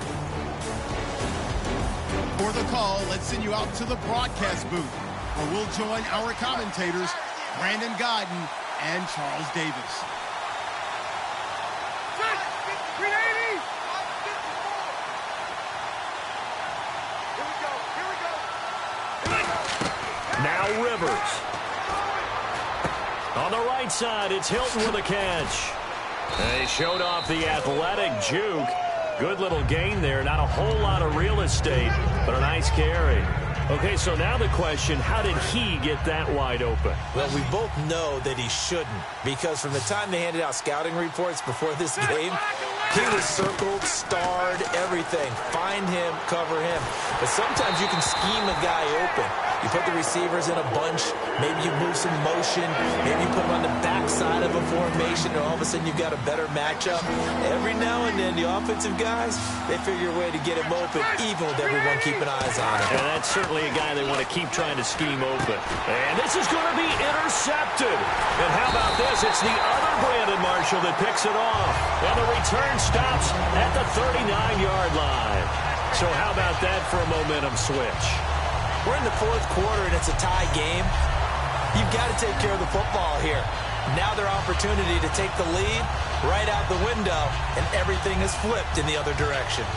For the call, let's send you out to the broadcast booth, where we'll join our commentators, Brandon Godden and Charles Davis. Now Rivers. On the right side, it's Hilton with a catch. And he showed off the athletic juke. Good little gain there. Not a whole lot of real estate, but a nice carry. Okay, so now the question, how did he get that wide open? Well, we both know that he shouldn't, because from the time they handed out scouting reports before this game, he was circled, starred, everything. Find him, cover him. But sometimes you can scheme a guy open. You put the receivers in a bunch. Maybe you move some motion. Maybe you put them on the backside of a formation, and all of a sudden you've got a better matchup. Every now and then, the offensive guys, they figure a way to get him open, even with everyone keeping eyes on him. And that's certainly a guy they want to keep trying to scheme open. And this is going to be intercepted. And how about this? It's the other Brandon Marshall that picks it off. And the return stops at the 39-yard line. So how about that for a momentum switch? We're in the fourth quarter, and it's a tie game. You've got to take care of the football here. Now their opportunity to take the lead right out the window, and everything is flipped in the other direction.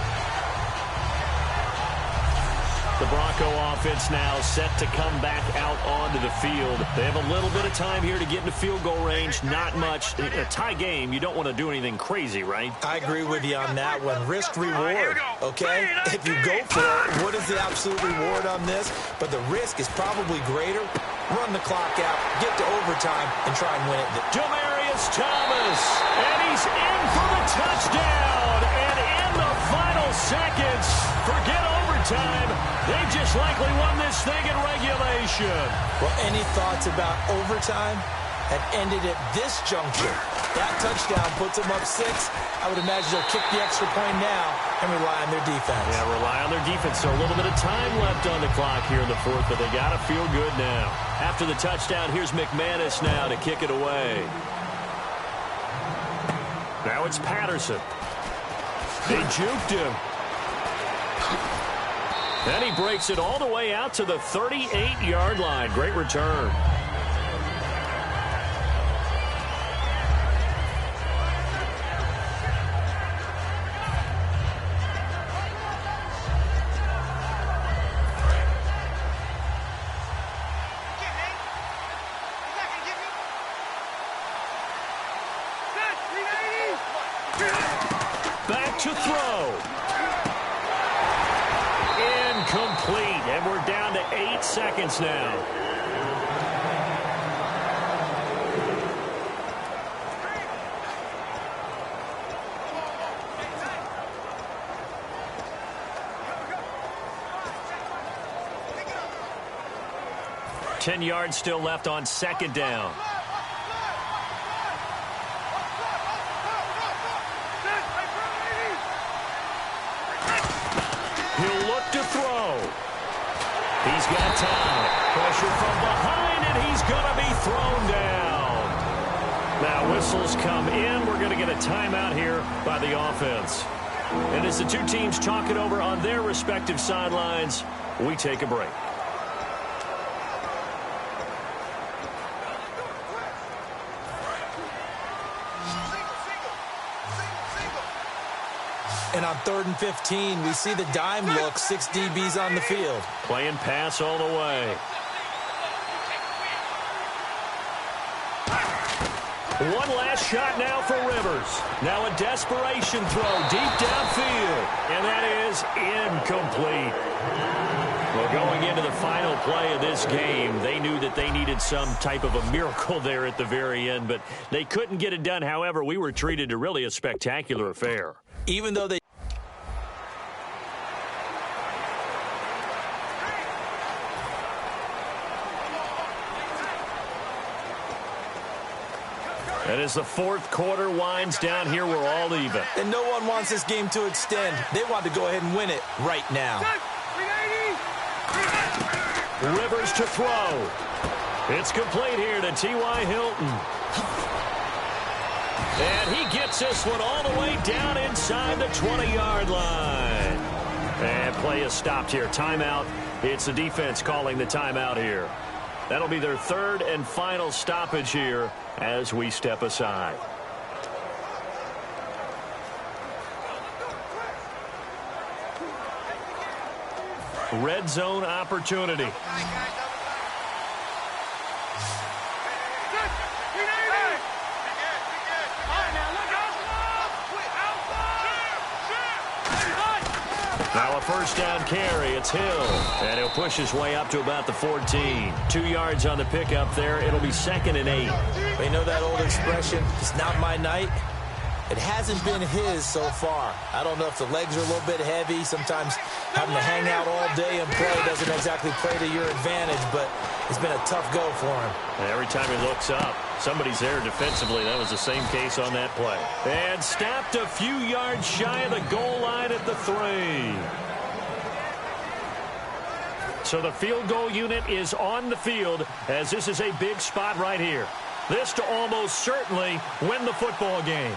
The Bronco offense now set to come back out onto the field. They have a little bit of time here to get into field goal range. Not much. In a tie game, you don't want to do anything crazy, right? I agree with you on that one. Risk reward, okay? If you go for it, what is the absolute reward on this? But the risk is probably greater. Run the clock out, get to overtime, and try and win it. Demaryius Thomas, and he's in for the touchdown. And in the final seconds, forget overtime. They just likely won this thing in regulation. Well, any thoughts about overtime? Had ended at this juncture. That touchdown puts them up 6. I would imagine they'll kick the extra point now and rely on their defense. Yeah, rely on their defense. So a little bit of time left on the clock here in the fourth, but they got to feel good now. After the touchdown, here's McManus now to kick it away. Now it's Patterson. They juked him. And he breaks it all the way out to the 38-yard line. Great return. to throw. Incomplete, and we're down to 8 seconds now. Ten yards still left on second down. He'll look to throw. He's got time. Pressure from behind, and he's going to be thrown down. Now whistles come in. We're going to get a timeout here by the offense. And as the two teams talk it over on their respective sidelines, we take a break. And on 3rd and 15, we see the dime look, 6 DBs on the field. Playing pass all the way. One last shot now for Rivers. Now a desperation throw deep downfield. And that is incomplete. Well, going into the final play of this game, they knew that they needed some type of a miracle there at the very end, but they couldn't get it done. However, we were treated to really a spectacular affair. Even though they... And as the fourth quarter winds down here, we're all even. And no one wants this game to extend. They want to go ahead and win it right now. Rivers to throw. It's complete here to T.Y. Hilton. And he gets this one all the way down inside the 20-yard line. And play is stopped here. Timeout. It's the defense calling the timeout here. That'll be their third and final stoppage here as we step aside. Red zone opportunity. Now a first down carry. It's Hill. And he'll push his way up to about the 14. 2 yards on the pickup there. It'll be 2nd and 8. They know that old expression, it's not my night. It hasn't been his so far. I don't know if the legs are a little bit heavy. Sometimes having to hang out all day and play doesn't exactly play to your advantage, but it's been a tough go for him. And every time he looks up, somebody's there defensively. That was the same case on that play. And stopped a few yards shy of the goal line at the 3. So the field goal unit is on the field as this is a big spot right here. This to almost certainly win the football game.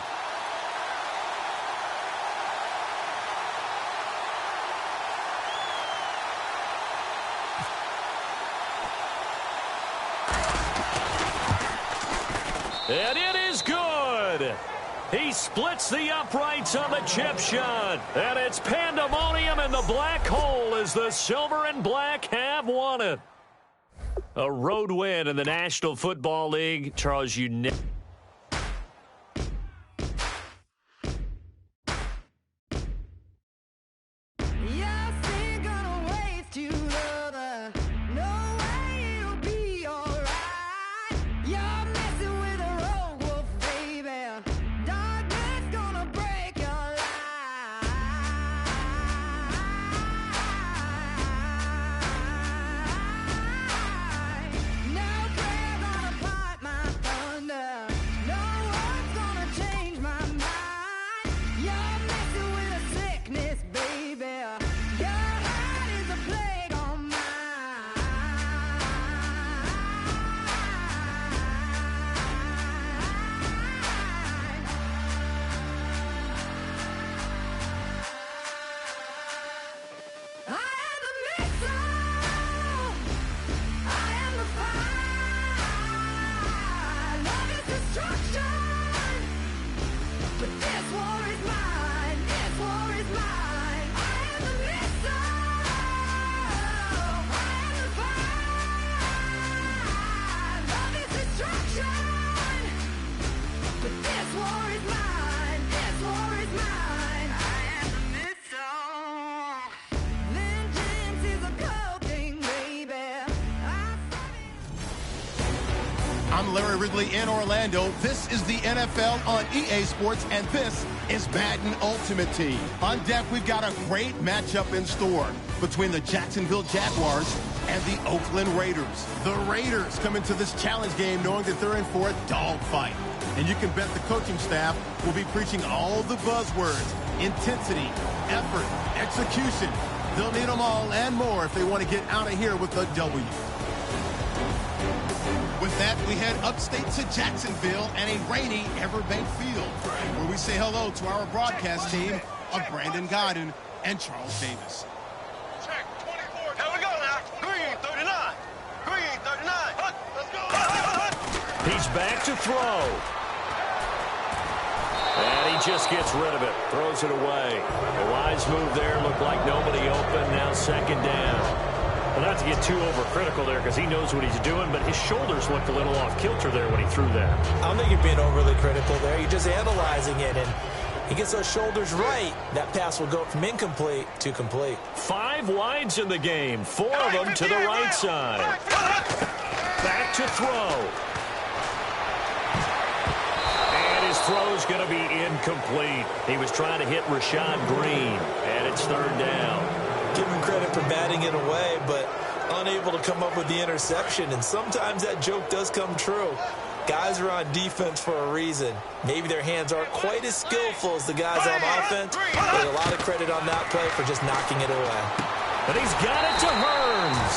And it is good. He splits the uprights on the chip shot. And it's pandemonium in the black hole as the silver and black have won it. A road win in the National Football League. Charles, you never... I'm Larry Ridley in Orlando. This is the NFL on EA Sports, and this is Madden Ultimate Team. On deck, we've got a great matchup in store between the Jacksonville Jaguars and the Oakland Raiders. The Raiders come into this challenge game knowing that they're in for a dogfight. And you can bet the coaching staff will be preaching all the buzzwords: intensity, effort, execution. They'll need them all and more if they want to get out of here with a W. With that, we head upstate to Jacksonville and a rainy Everbank Field, where we say hello to our broadcast team of Brandon Godden and Charles Davis. Check, 24. Here we go now. Green, 39. Green, 39. Let's go. He's back to throw. And he just gets rid of it. Throws it away. The wise move there. Looked like nobody open. Now second down. Well, not to get too overcritical there because he knows what he's doing, but his shoulders looked a little off kilter there when he threw that. I don't think you're being overly critical there. You're just analyzing it, and he gets those shoulders right. That pass will go from incomplete to complete. 5 wides in the game. 4 of them to the right side. Back to throw. And his throw's going to be incomplete. He was trying to hit Rashad Green, and it's third down. Give him credit for batting it away, but unable to come up with the interception. And sometimes that joke does come true. Guys are on defense for a reason. Maybe their hands aren't quite as skillful as the guys on offense, but a lot of credit on that play for just knocking it away. And he's got it to Hearns.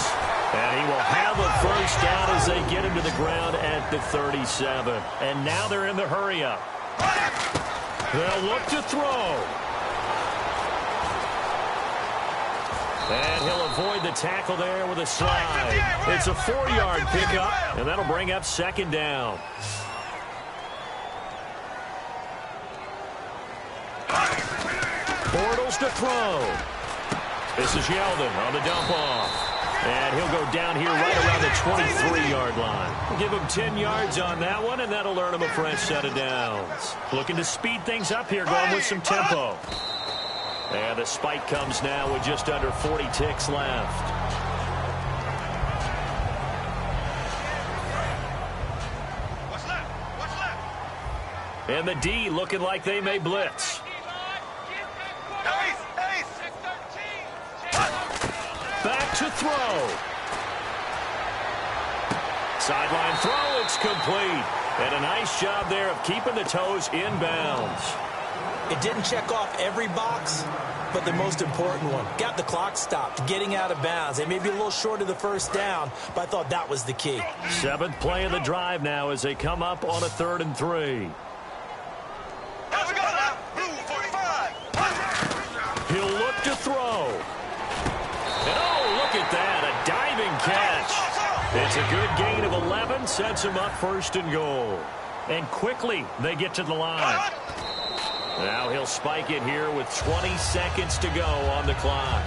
And he will have a first down as they get him to the ground at the 37. And now they're in the hurry-up. They'll look to throw. And he'll avoid the tackle there with a slide. It's a 4-yard pickup, and that'll bring up second down. Bortles to throw. This is Yeldon on the dump off. And he'll go down here right around the 23-yard line. We'll give him 10 yards on that one, and that'll earn him a fresh set of downs. Looking to speed things up here, going with some tempo. And the spike comes now with just under 40 ticks left. What's left? What's left? And the D looking like they may blitz. Back to throw. Sideline throw, it's complete. And a nice job there of keeping the toes in bounds. It didn't check off every box, but the most important one. Got the clock stopped, getting out of bounds. They may be a little short of the first down, but I thought that was the key. 7th play of the drive now as they come up on a 3rd and 3. Here we go now. Blue 45. He'll look to throw. And oh, look at that, a diving catch. It's a good gain of 11, sets him up 1st and goal. And quickly they get to the line. Now he'll spike it here with 20 seconds to go on the clock.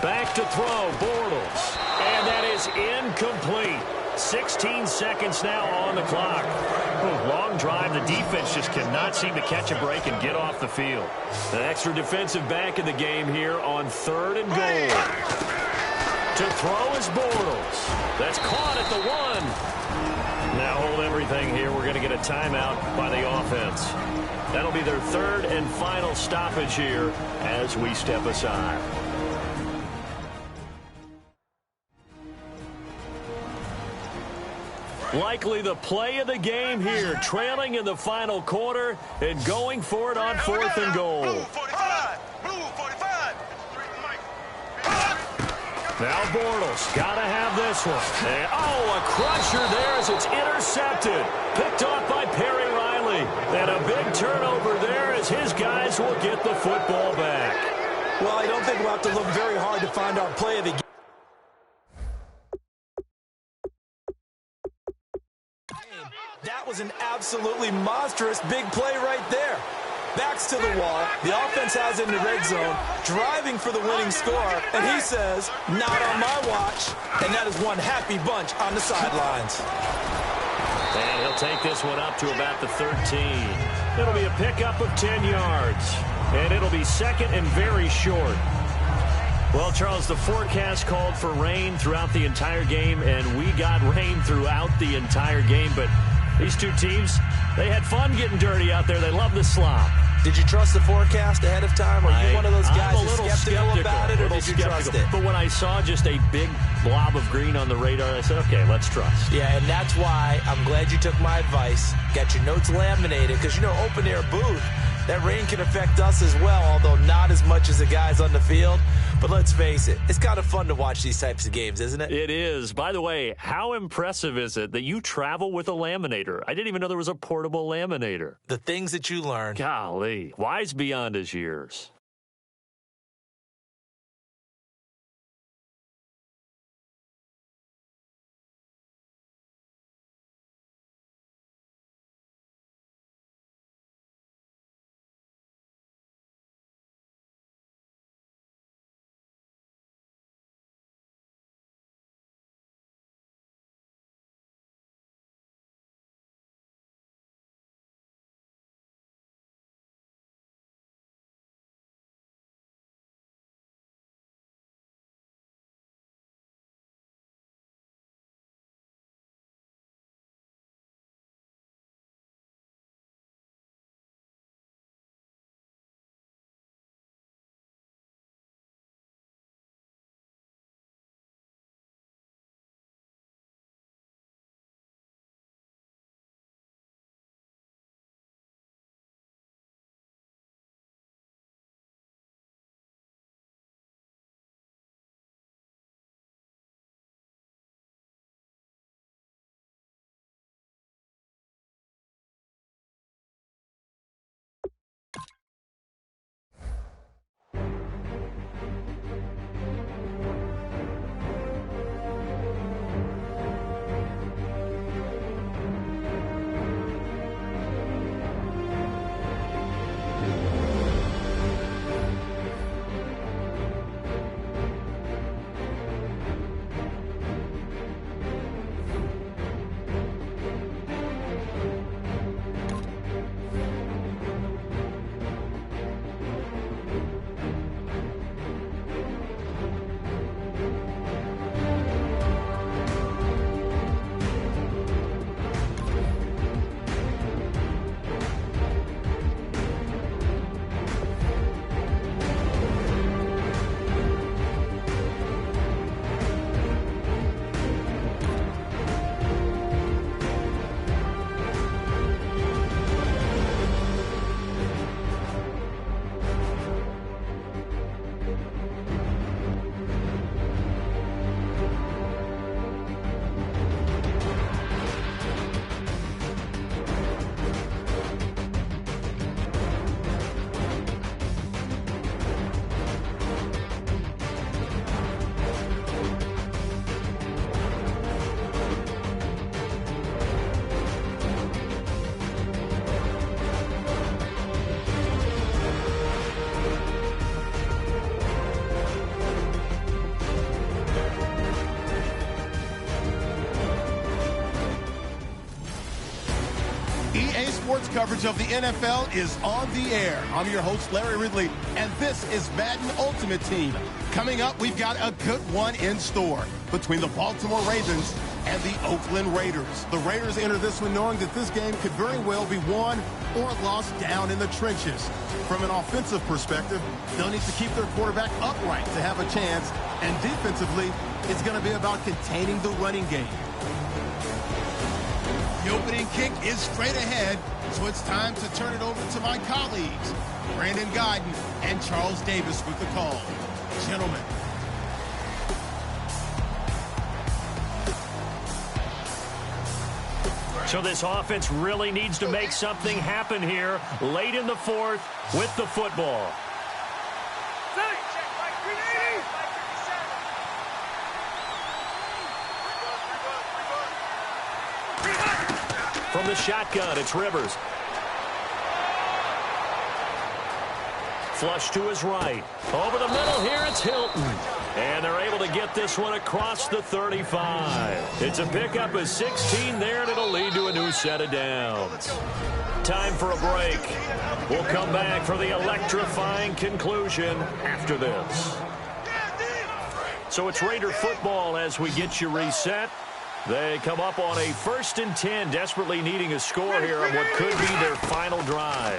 Back to throw, Bortles. And that is incomplete. 16 seconds now on the clock. Long drive. The defense just cannot seem to catch a break and get off the field. An extra defensive back in the game here on 3rd and goal. To throw is Bortles. That's caught at the 1. Now hold everything here. We're going to get a timeout by the offense. That'll be their 3rd and final stoppage here as we step aside. Likely the play of the game here, trailing in the final quarter and going for it on 4th and goal. Blue 45. Blue 45. Now Bortles, got to have this one. And, oh, a crusher there as it's intercepted. Picked off by Perry Riley. And a big turnover there as his guys will get the football back. Well, I don't think we'll have to look very hard to find our play of the game. That was an absolutely monstrous big play right there. Backs to the wall. The offense has it in the red zone, driving for the winning score. And he says, not on my watch. And that is one happy bunch on the sidelines. And he'll take this one up to about the 13. It'll be a pickup of 10 yards. And it'll be second and very short. Well, Charles, the forecast called for rain throughout the entire game, and we got rain throughout the entire game. But these two teams, they had fun getting dirty out there. They love the slop. Did you trust the forecast ahead of time? Are you one of those guys I'm a little skeptical about it, or did you trust it? But when I saw just a big blob of green on the radar, I said, okay, let's trust. Yeah, and that's why I'm glad you took my advice. Got your notes laminated, because, open-air booth, that rain can affect us as well, although not as much as the guys on the field. But let's face it, it's kind of fun to watch these types of games, isn't it? It is. By the way, how impressive is it that you travel with a laminator? I didn't even know there was a portable laminator. The things that you learn. Golly, wise beyond his years. EA Sports coverage of the NFL is on the air. I'm your host, Larry Ridley, and this is Madden Ultimate Team. Coming up, we've got a good one in store between the Baltimore Ravens and the Oakland Raiders. The Raiders enter this one knowing that this game could very well be won or lost down in the trenches. From an offensive perspective, they'll need to keep their quarterback upright to have a chance, and defensively, it's going to be about containing the running game. The opening kick is straight ahead, so it's time to turn it over to my colleagues, Brandon Guyton and Charles Davis with the call. Gentlemen. So this offense really needs to make something happen here late in the fourth with the football. From the shotgun, it's Rivers. Flush to his right. Over the middle here, it's Hilton. And they're able to get this one across the 35. It's a pickup of 16 there, and it'll lead to a new set of downs. Time for a break. We'll come back for the electrifying conclusion after this. So it's Raider football as we get you reset. They come up on a 1st and 10, desperately needing a score here on what could be their final drive.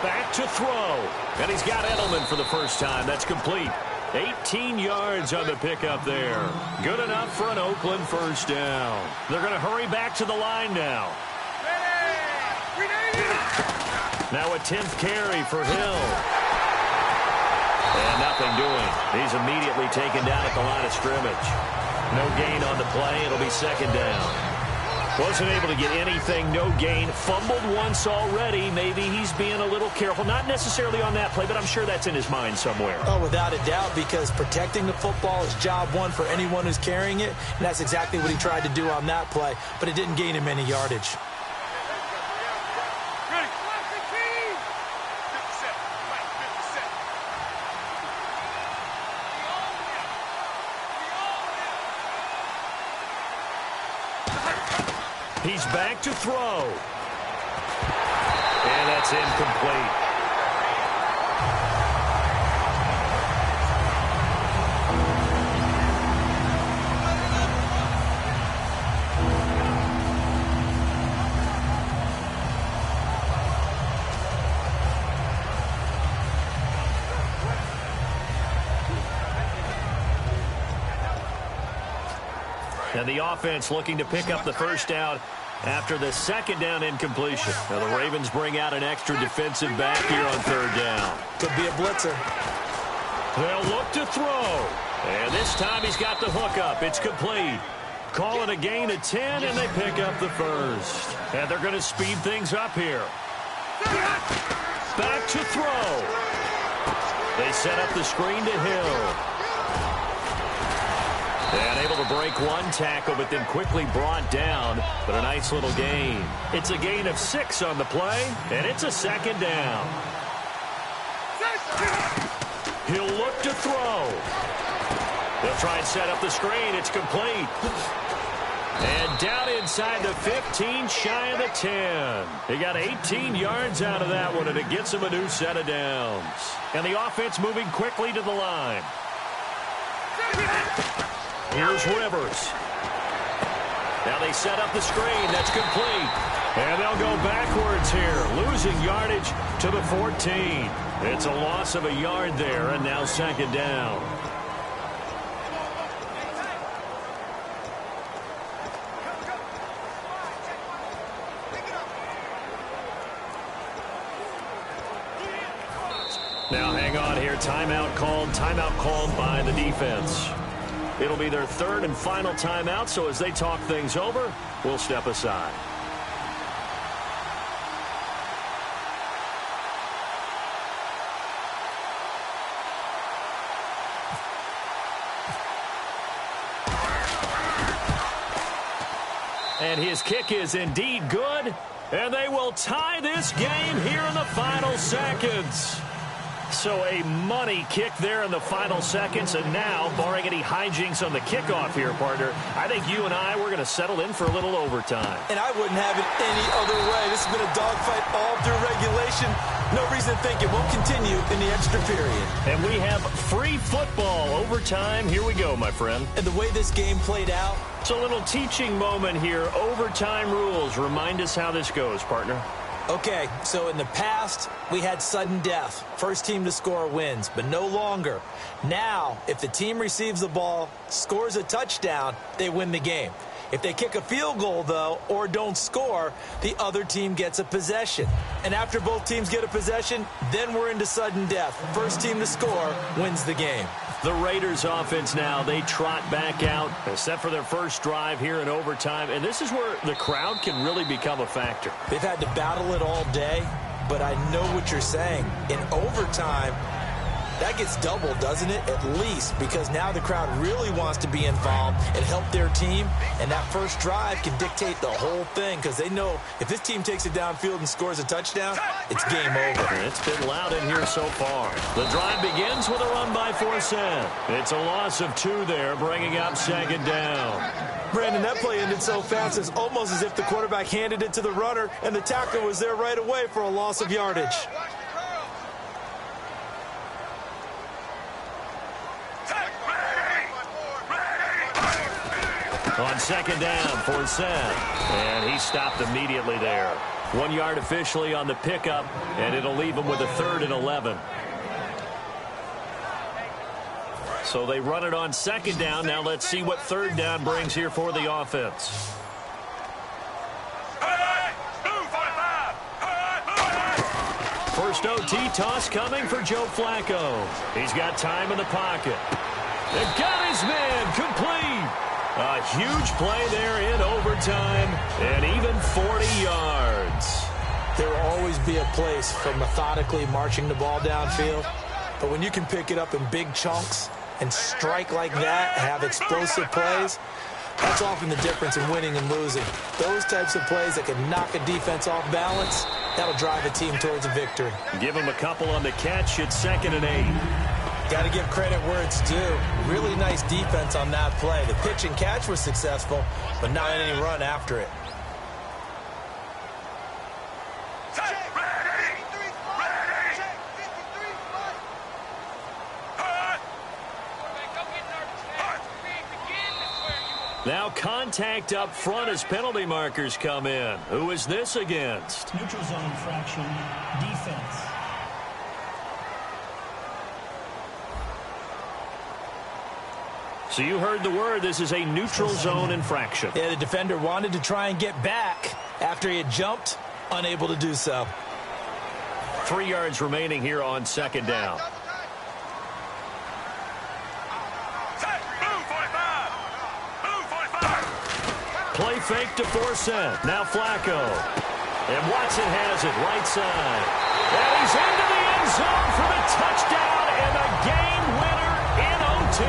Back to throw. And he's got Edelman for the first time. That's complete. 18 yards on the pickup there. Good enough for an Oakland first down. They're going to hurry back to the line now. Now a 10th carry for Hill. And nothing doing. He's immediately taken down at the line of scrimmage. No gain on the play. It'll be 2nd down. Wasn't able to get anything, no gain. Fumbled once already. Maybe he's being a little careful. Not necessarily on that play, but I'm sure that's in his mind somewhere. Oh, without a doubt, because protecting the football is job one for anyone who's carrying it, and that's exactly what he tried to do on that play, but it didn't gain him any yardage. He's back to throw. And that's incomplete. And the offense looking to pick up the first down after the 2nd down incompletion. Now the Ravens bring out an extra defensive back here on 3rd down. Could be a blitzer. They'll look to throw. And this time he's got the hook up. It's complete. Call it a gain of 10, and they pick up the first. And they're going to speed things up here. Back to throw. They set up the screen to Hill. And able to break one tackle, but then quickly brought down. But a nice little gain. It's a gain of 6 on the play, and it's a 2nd down. He'll look to throw. They'll try and set up the screen. It's complete. And down inside the 15, shy of the 10. He got 18 yards out of that one, and it gets him a new set of downs. And the offense moving quickly to the line. Here's Rivers. Now they set up the screen. That's complete. And they'll go backwards here, losing yardage to the 14. It's a loss of a yard there, and now 2nd down. Now hang on here. Timeout called by the defense. It'll be their 3rd and final timeout, so as they talk things over, we'll step aside. And his kick is indeed good, and they will tie this game here in the final seconds. So a money kick there in the final seconds, and now, barring any hijinks on the kickoff here, partner, I think you and I, we're going to settle in for a little overtime. And I wouldn't have it any other way. This has been a dogfight all through regulation. No reason to think it won't continue in the extra period. And we have free football overtime. Here we go, my friend. And the way this game played out. It's a little teaching moment here. Overtime rules. Remind us how this goes, partner. Okay, so in the past, we had sudden death. First team to score wins, but no longer. Now, if the team receives the ball, scores a touchdown, they win the game. If they kick a field goal, though, or don't score, the other team gets a possession. And after both teams get a possession, then we're into sudden death. First team to score wins the game. The Raiders offense now, they trot back out, set for their first drive here in overtime. And this is where the crowd can really become a factor. They've had to battle it all day, but I know what you're saying. In overtime, That gets doubled, doesn't it? At least, because now the crowd really wants to be involved and help their team, and that first drive can dictate the whole thing because they know if this team takes it downfield and scores a touchdown, it's game over. It's been loud in here so far. The drive begins with a run by Forsett. It's a loss of 2 there, bringing up second down. Brandon, that play ended so fast, it's almost as if the quarterback handed it to the runner, and the tackler was there right away for a loss of yardage. On second down, Forsett. And he stopped immediately there. 1 yard officially on the pickup, and it'll leave him with a 3rd and 11. So they run it on second down. Now let's see what third down brings here for the offense. First OT toss coming for Joe Flacco. He's got time in the pocket. They've got his man complete. A huge play there in overtime and even 40 yards. There will always be a place for methodically marching the ball downfield. But when you can pick it up in big chunks and strike like that, have explosive plays, that's often the difference in winning and losing. Those types of plays that can knock a defense off balance, that'll drive a team towards a victory. Give him a couple on the catch at 2nd and 8. Got to give credit where it's due. Really nice defense on that play. The pitch and catch was successful, but not any run after it. Now contact up front as penalty markers come in. Who is this against? Neutral zone infraction, defense. So you heard the word. This is a neutral zone infraction. Yeah, the defender wanted to try and get back after he had jumped, unable to do so. 3 yards remaining here on second down. Play fake to Forsett. Now Flacco. And Watson has it right side. And he's into the end zone for the touchdown and a game winner in OT.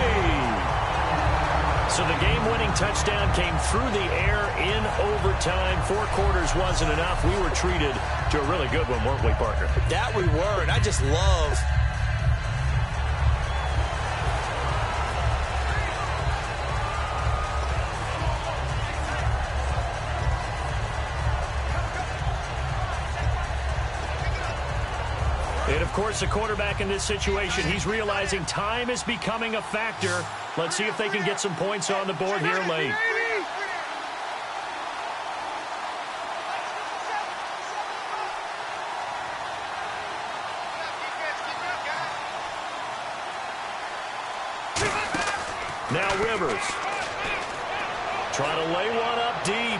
So the game-winning touchdown came through the air in overtime. 4 quarters wasn't enough. We were treated to a really good one, weren't we, Parker? That we were, and I just love and, of course, the quarterback in this situation, he's realizing time is becoming a factor. Let's see if they can get some points on the board here late. Now Rivers. Trying to lay one up deep.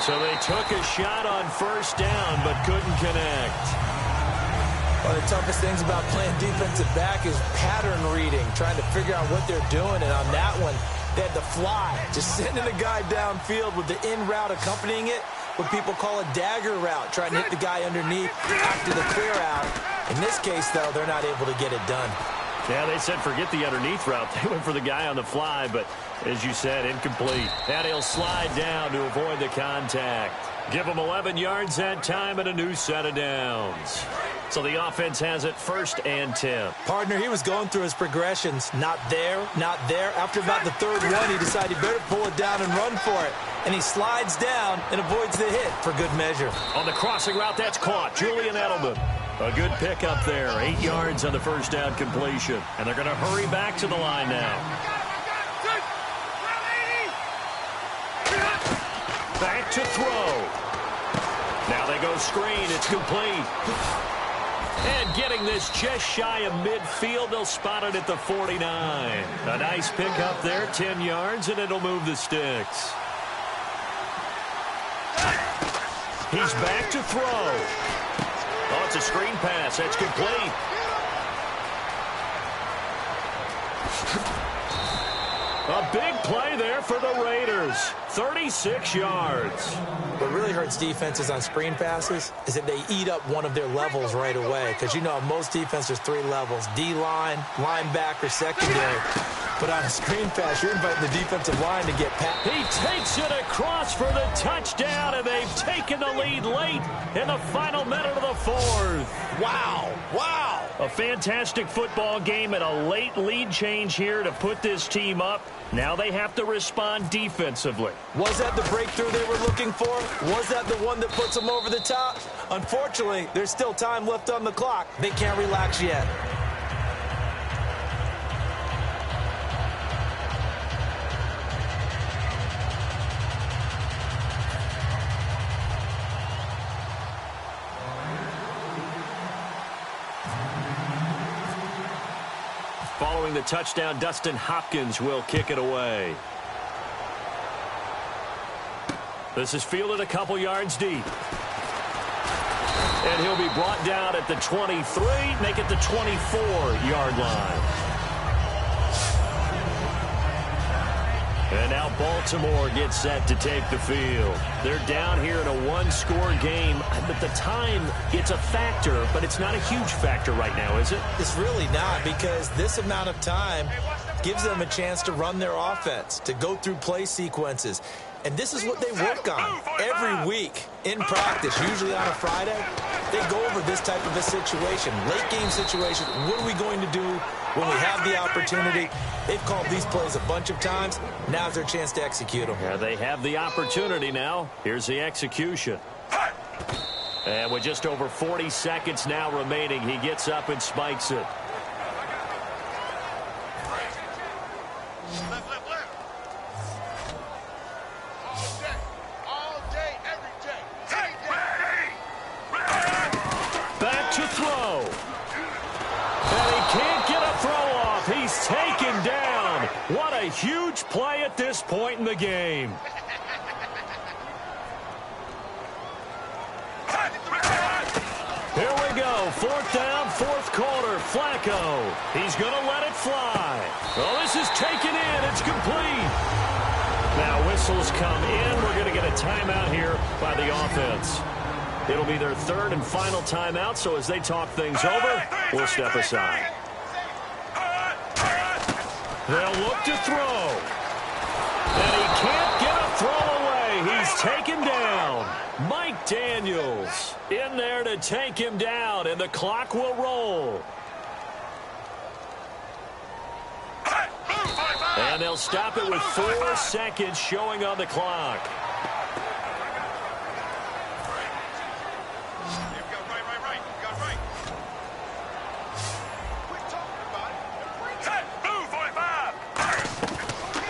So they took a shot on first down but couldn't connect. One of the toughest things about playing defensive back is pattern reading, trying to figure out what they're doing. And on that one, they had to fly, just sending a guy downfield with the in route accompanying it, what people call a dagger route, trying to hit the guy underneath after the clear out. In this case, though, they're not able to get it done. Yeah, they said forget the underneath route. They went for the guy on the fly, but as you said, incomplete. And he'll slide down to avoid the contact. Give him 11 yards that time and a new set of downs. So the offense has it 1st and 10. Partner, he was going through his progressions. Not there, not there. After about the 3rd one, he decided he better pull it down and run for it. And he slides down and avoids the hit for good measure. On the crossing route, that's caught. Julian Edelman. A good pickup there. 8 yards on the first down completion. And they're going to hurry back to the line now. Back to throw. Now they go screen. It's complete. And getting this just shy of midfield, they'll spot it at the 49. A nice pickup there, 10 yards, and it'll move the sticks. He's back to throw. Oh, it's a screen pass. That's complete. A big play there for the Raiders. 36 yards. What really hurts defenses on screen passes is that they eat up one of their levels right away. Because, you know, most defense, there's 3 levels. D-line, linebacker, secondary. But on a screen pass, you're inviting the defensive line to get past. He takes it across for the touchdown, and they've taken the lead late in the final minute of the 4th. Wow. Wow. A fantastic football game and a late lead change here to put this team up. Now they have to respond defensively. Was that the breakthrough they were looking for? Was that the one that puts them over the top? Unfortunately, there's still time left on the clock. They can't relax yet. Following the touchdown, Dustin Hopkins will kick it away. This is fielded a couple yards deep. And he'll be brought down at the 23, make it the 24-yard line. And now Baltimore gets set to take the field. They're down here in a one-score game, but the time, it's a factor, but it's not a huge factor right now, is it? It's really not, because this amount of time gives them a chance to run their offense, to go through play sequences. And this is what they work on every week in practice, usually on a Friday. They go over this type of a situation, late game situation. What are we going to do when we have the opportunity? They've called these plays a bunch of times. Now's their chance to execute them. Yeah, they have the opportunity now. Here's the execution. And with just over 40 seconds now remaining, he gets up and spikes it. Left, left, left. All day, every day. Back to throw. And he can't get a throw off. He's taken down. What a huge play at this point in the game. Here we go. 4th down, 4th quarter. Flacco. He's going to let it fly. Oh, this is taken in. It's complete. Now whistles come in. We're going to get a timeout here by the offense. It'll be their 3rd and final timeout, so as they talk things over, we'll step aside. They'll look to throw. And he can't get a throw away. He's taken down. Mike Daniels in there to take him down, and the clock will roll. And they'll stop it with 4 seconds showing on the clock.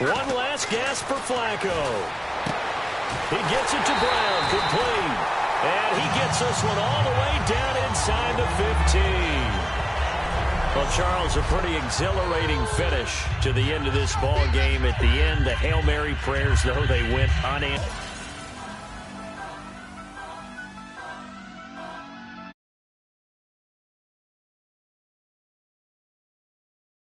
One last gasp for Flacco. He gets it to Brown, complete. And he gets this one all the way down inside the 15. Well, Charles, a pretty exhilarating finish to the end of this ball game. At the end, the Hail Mary prayers, though, they went unanswered.